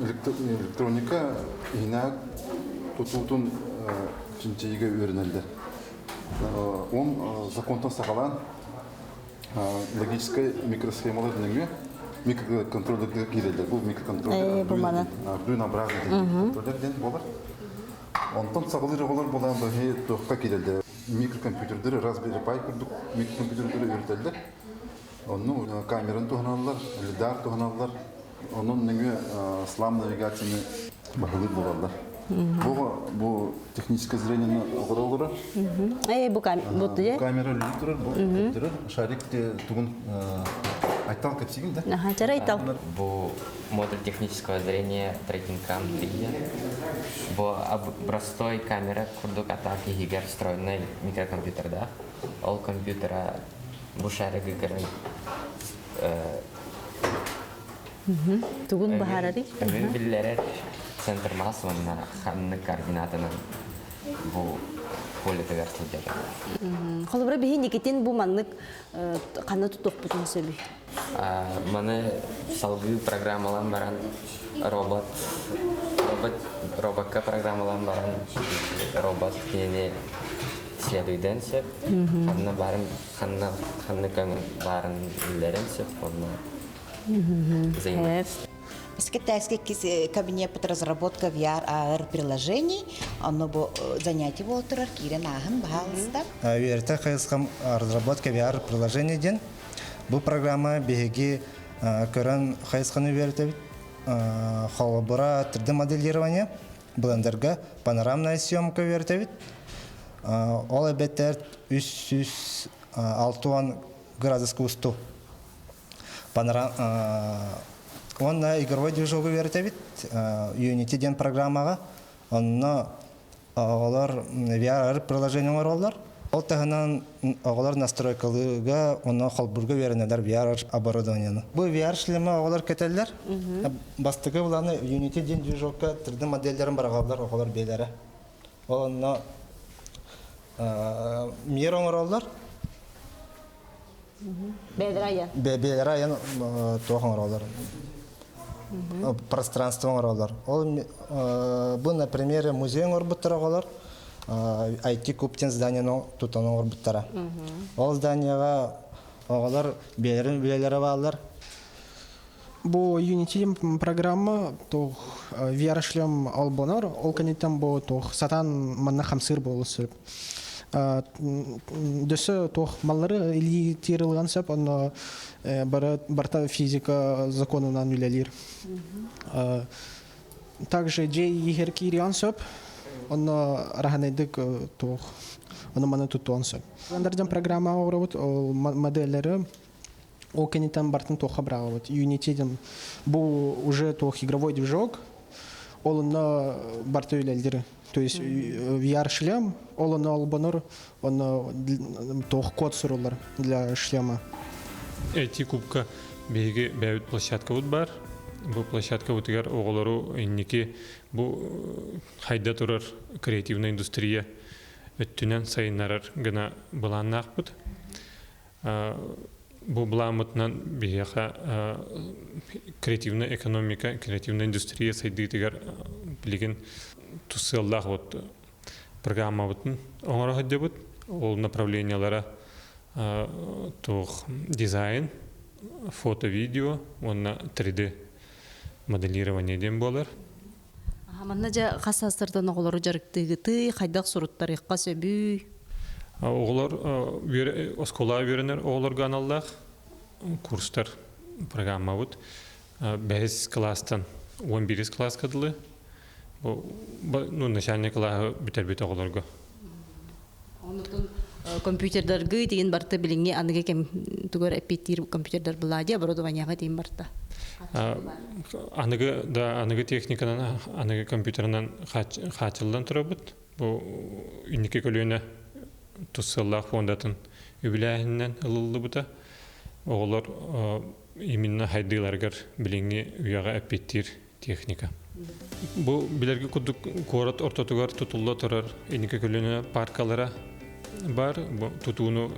электроника инак тұтутын чинчиге өрінелді. Он законтан сақалан логическая микросхемалар дүніңе микроконтроллерге келеді. Бұл микроконтроллер дуйнабразный контроллерден болар. Онтан сағылыр олар болан бұғы тоққа келеді. Микрокомпьютердері Raspberry Pi күрдік микрокомпьютердері өртелді. Оның камераны туғаналар, лидар туғаналар. Оның нөңе слам навигацияны бағылыр болалар. Бұл техническое зрение оғыра олары. Бұл камера лүлі тұрыр, бұл шарик тұғын айтал көпсеген, да? Жара айтал. Бұл модуль технического зрения трекинг-кам 3. Бұл простой камера күрдік атаки егер встроенный микрокомпьютерда. Ол компьютера бұл шарығы көрін Тугун бахарари. Билерер центр массована ханны координатынан бу полете вертилдер. Холбра бихи никетин бу маннык каны тутук бутун сөбү. Маны салгы программалан баран роботка программалан баран робот кене следуйден сеп. Ханны барын ханны каны барын билерен сеп. Китайский кабинет под разработка VR AR приложений, оно бы занятие было Кирин Ахен, пожалуйста. VR хайскам разработка VR приложений ден. Бу программа беги көрөн хайсканы верте холобора 3D моделирование, блендерга панорамная съемка верте. Ол эбеттер 360 градусқа усту. Он игровой движок верит, Unity ден программага, он олар VR приложение оролар. Ол тагынан олар настройкалыга, он холбурга веренелер VR оборудование. Бу VR шлемы олар кетелер. Бастыгы буланы Unity ден движокка 3D модельлерин барагалар олар белере. Он мир оролар. Белерайын тоған оралар. Пространство оралар. Бұл, например, музейн орбуттар оғалар. IT көптен зданияның тұтаның орбуттара. Ол зданияға оғалар белелері бағалар. Бұл Unity программа VR-шлем албонар. Ол кәнеттен бұл сатан манна хамсыр болы сүріп. Дөсі тоқ маллары элитирылған сөп, оны барта физика законынан үлелер. Также жей егер кириан сөп, оны раханайдық тоқ, оны маны тұттуан сөп. Андарден программа оғырабыт, модельлері ол кенетен бартын тоқа бірағабыт. Unity-ден бұл уже тоқ игровой движок, олына барта үлелдері. То есть VR-шлем, он албанор, он код сурулар для шлема. Эти кубка беги бәйт площадка вот бар. Бу площадка вот игар оголору инники бу хайда турар креативная индустрия өттүнен сайыннарар гына буланнак бут. Бу буламытнан бияха креативная экономика, креативная индустрия сайды тигар билеген тусыллах вот программа вот оңора ходебут ол направлениялара тох дизайн, фото, видео, он на 3D моделирование дем болар. Манна жа касастырдан оголор жарыктыгыты хайдак суруттар икка сөбү. Оголор оскола беренер оголор ганаллах курстар программа вот 5 класстан 11 класс кадылы. Ну, начальник класса битер оголорго. Онутун компьютердерге деген барты билинге аныга кем тугар эпитир компьютердер булади оборудованияга дейин барта. Аныга техниканан, аныга компьютернан хачылдан турабыт. Бу иннике көлөөнө туссаллах фондатын үбүлэхинен ылылды бута. Оголор именно хайдыларгар билинге уяга эпитир техника. Бу билерге кудук город ортотугар тутулла турар инеке көлөнө паркалара бар. Бу тутууну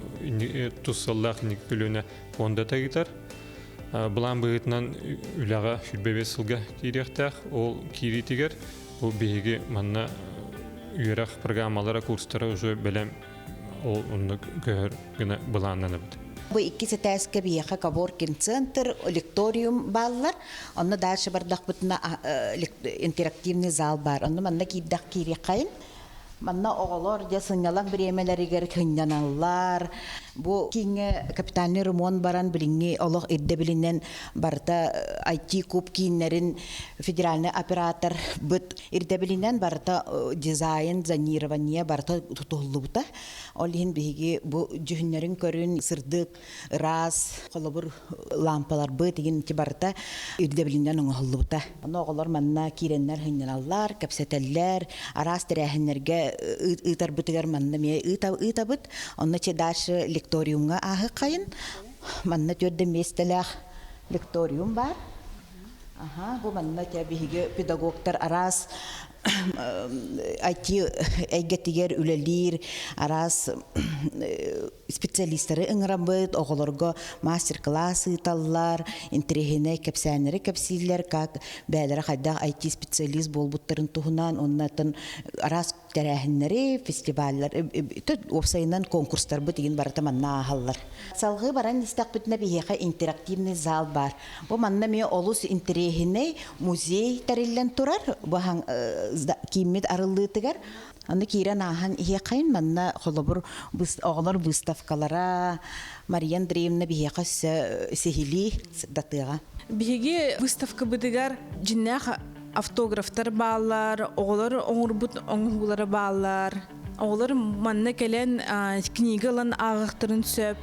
туссаллах инеке көлөнө фонда тагитар. Булан быгытынан үлага хүрбебе сылга кирехтах, ол киритигер, бу беги манна үйрах программалара курстара уже белем ол онны көр гына буланнаны бит. Бу иккисе тәскә бияха Коворкин центр, лекториум баллар, онны дальше бардак бутна интерактивный зал бар. Онны манна киддак кирекайын. Манна оголор я сынялак биремелеригер кынданаллар. Бу кинге капитальный ремонт баран билинги олох идде билинен барта IT куб киннерин федеральный оператор бит ирде билинен барта дизайн зонирование барта тутуллубута. Олин биги бу жүһүннөрүн көрүн сырдык раз колобур лампалар бит деген барта ирде билинен оңоллубута. Аны оголор манна киреннер хынданаллар, капсетеллер, арас терехнерге ытар битер манна ме ыта бит. Онны че дальше лекториумга ахы кайын. Манна төрдө местелах лекториум бар. Бу манна те биге педагогтар арас IT эйгетигер үлелир арас специалисттары ыңрамбыт оголорго мастер-класс ыталлар, интерехине кепсәнери кепсиллер как бәләре хадда IT специалист болбуттарын туһунан оннатын арас тәрәһиннәре фестивальләр опсайнан конкурстар бу дигән барата манна халлар. Салгы баран истак битне бихәкә интерактивный зал бар. Бу манна ме олус интерехине музей тариллән турар. Бу киммит арыллытыгар. Аны кирен ахан иекайын манна холобур оғлар выставкалара Мария Андреевна бихеқа сехили датыға. Бихеге выставка быдыгар жиннах автографтар баллар, оғлар оңырбут оңғулары баллар. Оғлар манна келен книгалан ағықтырын сөп.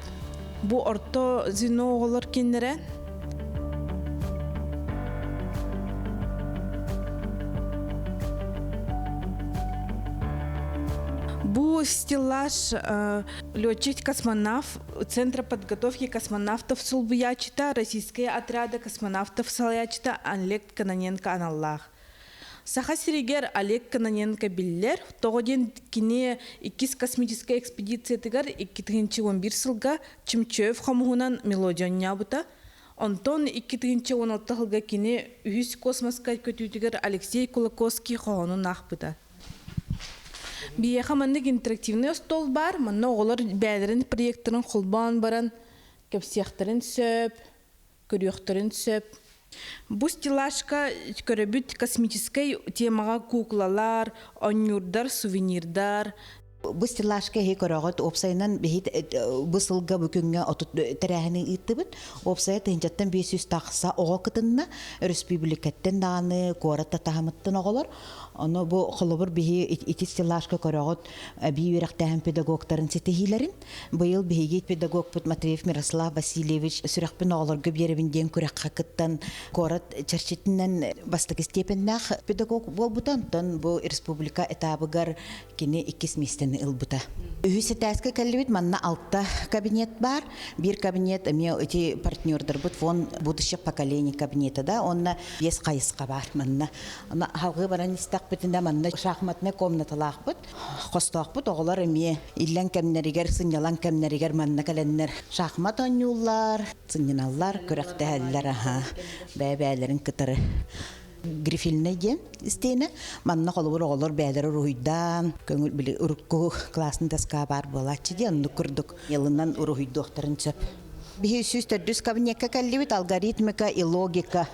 Бу орто зино оғлар кеннерен. Бу стеллаж летчик-космонавт Центра подготовки космонавтов Сулбуячита, российские отряды космонавтов Салячита Олег Кононенко аналлах. Саха Серегер Олег Кононенко биллер, тогоден кине иккис космическая экспедиция тыгар 2011 сылга Чимчев хамугунан мелодион нябыта. Онтон 2016 сылга кине үз космоска көтүтүгер Алексей Кулаковский хоонун ахпыта. Бияха маннык интерактивный стол бар, манна оғылар бәдерін проекторын құлбан баран, кәпсияқтарын сөп, көріяқтарын сөп. Бу стеллажка көрөбүт космической темаға куклалар, онюрдар, сувенирдар. Бу стеллажка хе көрөгөт опсайнан бехит бысылга бүкүнгө отут терәһини ыттыбыт. Опсай тынчаттан 500 тақса ого кытынна республикаттан даны кората тахамыттан оголор. Аны бу холобур бихи ити стеллажка көрөгөт би үрәктәһәм педагогтарын сетехилерин. Быйыл бихиге педагог Матвеев Мирослав Васильевич сүрәкпен оголорга беребинден күрәккә кыттан корат чарчитиннен бастык степеннах педагог болбутан бу республика этабыгар кини 2 местен ылбыта. Үһүсе тәскә кәлбит манна 6 кабинет бар. Бир кабинет эме эти партнердар бут фон будущих поколений кабинеты да, онна 5 кайыска бар манна. Ана халгы баран истак битендә манна шахматны комнаталар бут. Хостак бут оглар эме иллән кемнәригәр сынялан кемнәригәр манна каленнәр. Шахмат ойнулар, сынялар көрәктәләр аха. Бәбәләрен кытыры. Грифильне ген истене манна холбор оголор бәдәре руйдан көңүл биле урукку классны таска бар болачы ден нукурдук елынан уруй докторын чөп бихи сүстөрдүс кабинетка каллибит алгоритмика и логика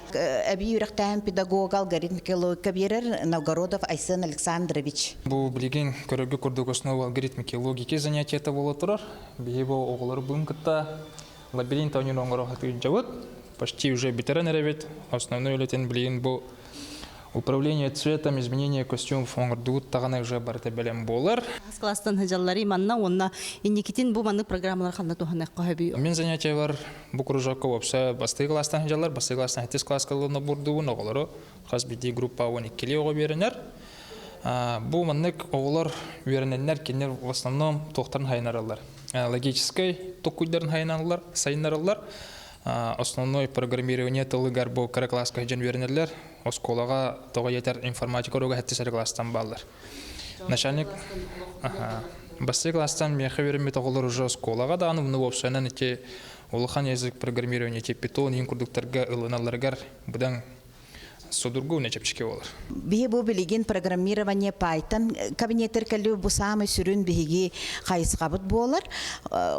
аби юрактан педагог алгоритмика и логика берер Новгородов Айсен Александрович. Бу билген көрөгө курдук основа алгоритмики и логики занятиета боло турар. Бихи бу оголор бункытта лабиринт ойнун оңгоро хатыр жабыт. Почти уже битерен ревит. Основной улетен билген бу управление цветом, изменение костюмов, он говорит, таганы уже барты белем болар. Класстан хаҗаллары манна онна инникитин бу маны программалар ханна тухана кахаби. Мен занятия бар бу кружокка вопса басты класстан хаҗаллар, басты класстан хатис класс кылына бурдуун оглары. Хас биди группа 12 ого беренер. Бу маннык оглар берененнер кинер в основном токтарын хайнаралар. Логической токуйдарын хайналар, сайнаралар. Основной программирование тылыгар бу кара класска жан вернерлер, осколага тога етер информатика рога хәттесәр класстан баллар. Начальник бассы класстан меха верме тоголор уже осколага да аны вопсанан эти улахан язык программирования те питон ин курдуктарга ылыналаргар будан судургу нечепчике болар. Бихи бу билигин программирование Python кабинеттер калу бу самый сүрүн биһиги хайсқабыт болар.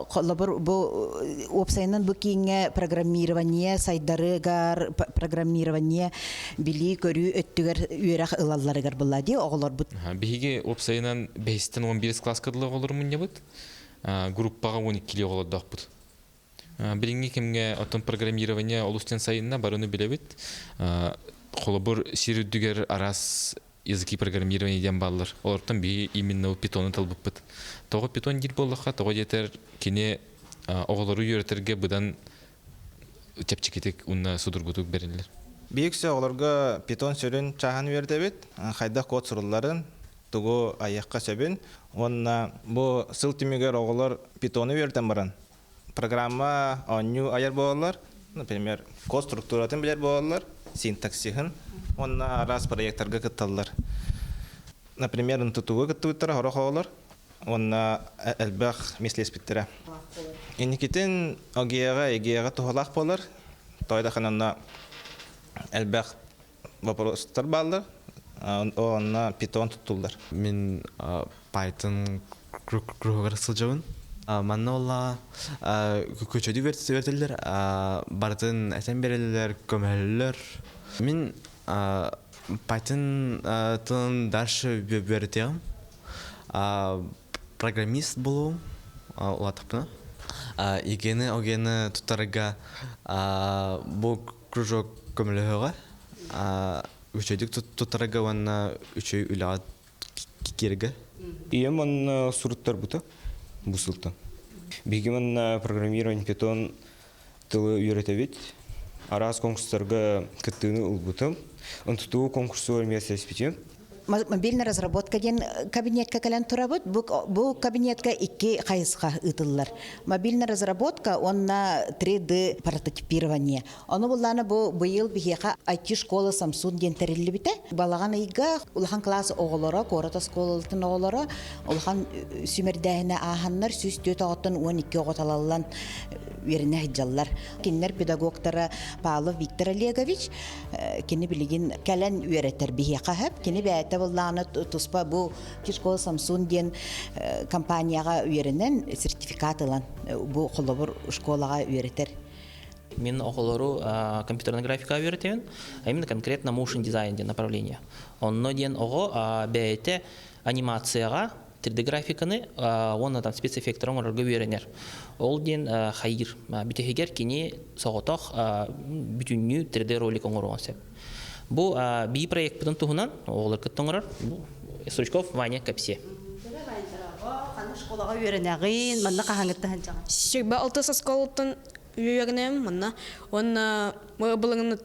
Коллабор бу опсайнан бу кинге программирование сайдарыгар программирование били көрү өттүгөр үйрак ылалларыгар буллади оголор бу. Биһиги опсайнан 5-тен 11 класска дылы олор мунья бут. Группага 12 ле олор дакпут. Билинги кимге отон программирование олустен сайынна барыны билебит. Холобур сирүддүгер арас языки программирование ден баллар. Олортан би именно питоны талбыппыт. Того питон дир боллаха, того жетер кине оголору үйрөтерге будан чепчикетек унна судургутук берилер. Бийиксе олорга питон сөрүн чахан бердебит, хайда код сурулларын тугу аякка сөбүн. Онна бу сылтимигер оголор питоны берден баран. Программа онню аяр болалар, например, код структуратын билер болалар. Синтаксихын, онна раз проекттарга кытталлар. Например, интутуга кыттыттара хорохолар, онна элбах мислеспиттера. Инникитин огега тухалах болар, тойда хананна элбах вопростар баллар, онна питон туттулдар. Мен Python кругар сылжабын. Манна олла көчөдү вертилер, бартын әсен берелер, көмәлілер. Мен Python тын дальше вертем. Программист болуым, олатыпны. Огені тұттарыға бұл кружок көміліғіға. Үчөдік тұттарыға ванна үчөй үліға керігі. Ием он суруттар бұта. Бусылта. Бигеман программирование Python тылы үйрәтәбит. Арас конкурстарга кыттыны улбутым. Онтуту конкурсу месяц питем. Мобильная разработка ден кабинетка калан турабыт. Бу кабинетка икки хайсқа ытыллар. Мобильная разработка онна 3D прототипирование. Оны булланы бу быйыл бихеха IT школа Samsung ден терилли бите. Балаган айга улахан класс оголора, кората школалытын оголора, улахан сүмердәһенә аханнар сүз 4-12 оготалаллан верне хиджаллар. Киннер педагогтары Павлов Виктор Олегович кини билигин калан үйрәтер бихеха хәп, кини бәйте булланы туспа бу школа Samsung ден компанияга үйренен сертификат алан бу холобур школага үйрәтер. Мен оголору компьютерная графика үйрәтәмен, а именно конкретно motion design ден направление. Онно ден ого бәйте анимацияга 3D графиканы, оны там спецэффекторын орга үйренер. Ол ден хайыр, бүтегер кини соғотох бүтүннү 3D ролик оңорон. Бу би проект бүтүн туһунан оголор кыттыңырар. Стручков Ваня Капсе. Школага үйренәгин, манна кахаңыттан жага. Сирба 6 школадан үйренем, манна. Онна былыгыннан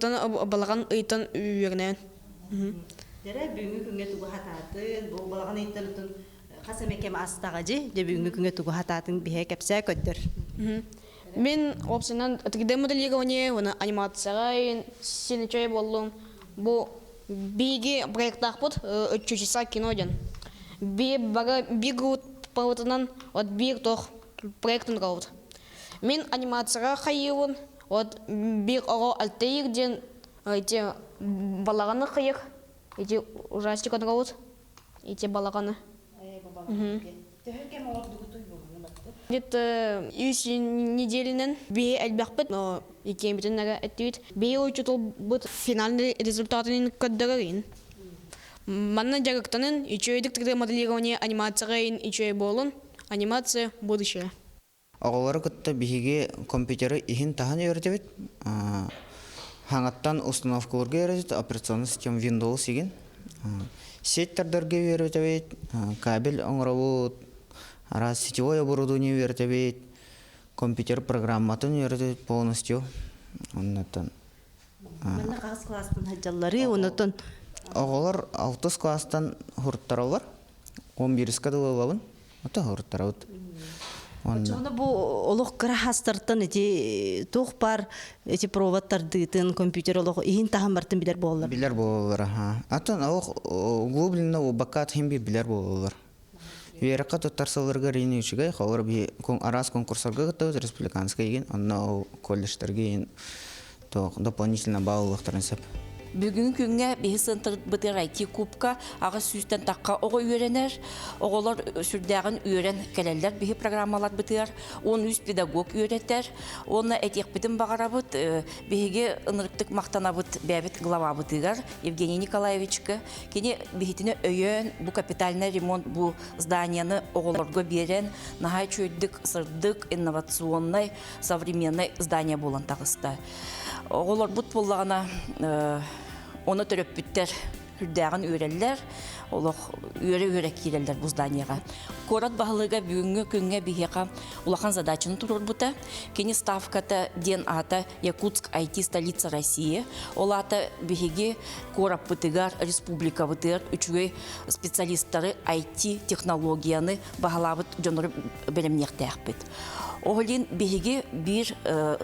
балаган ыйтан үйренем. Дәрә бүгүнкү күнгә тугы хататын, бу балаган ыйтан касамекем астага же, бүгүнкү күнгә тугы хататын бихе кепсә көттөр. Мен опсынан 3D моделирование, оны анимацияга синечей болдум. Бу биги проекттах бут 3 часа киноден. Бигут паутынан от биг тох проектын калды. Мен анимацияга хайыйын, от биг ого алтыйык ден эти балаганы кыйык, эти ужастик он калды, эти балаганы. Где-то 3 неделинен бе әлбәхбет, но икем битеннәгә әттүит. Бе учутул бут финальный результатын каддагын. Манна жагыктанын ичөйдик 3D моделирование анимацияга ичөй болун, анимация будущее. Оголары кытта биһиге компьютеры ихин тахан үйрәтәбит. Хаңаттан установкаларга үйрәтәбит, операционный система Windows иген. Сеттердерге үйрәтәбит, кабель оңрабут, раз сетевое оборудование үйрәтәбит, компьютер программатын үйрәтәбит полностью. Оннан. Манна кас класстан хаҗаллары, оннан Оголар 6 класстан хурттаралар. 11 кадылалабын. Ата хурттарабыт. Оны бу олох кыра хастартан эти тух бар эти проводтардытын компьютер олох иһин таһан бартын билер боллар. Билер боллар, ага. Атын ох углубленно бакат хим билер боллар. Верака тоттарсаларга рейничиге хавар би арас конкурсарга готов республиканская ген, анна колледжтерге то дополнительно баллылыктарын сап. Бүгүн күнгө бихсынтыр бытыр IT кубка ага сүстен такка ого үйренер. Оголор сүрдәгән үйрен келелләр бихи программалар бытыр. Он үз педагог үйрәтер. Оны этек битен багарабыт бихиге ынырыктык мактанабыт бәбит глава бытыгар Евгений Николаевичка. Кене бихитине өйөн бу капитальный ремонт бу зданияны оголорго берен нахай чөйдүк сырдык инновационный современный здание булан тагыста. Оголор бут боллагана оны төрөп бүттер үрдәгән үрәлләр, олох үрә киләләр бу зданияга. Корат баһлыга бүгүнгө күнгө бихека улахан задачаны турыр бута. Кени ставката ден ата Якутск IT столица России. Олата бихиге корап бутыгар республика бутыр үчүгө специалисттары IT технологияны баһалабыт жонор белемнектәхбит. Оголин бихиге бир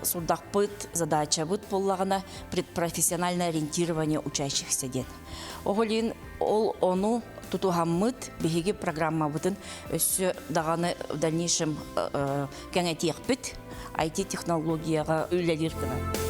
сурдакпыт задача бут боллагана предпрофессиональное ориентирование учащихся ден. Оголин ол ону тутухаммыт бихиге программа бутын өссө даганы в дальнейшем кеңетекбит IT технологияга үйлелер кына.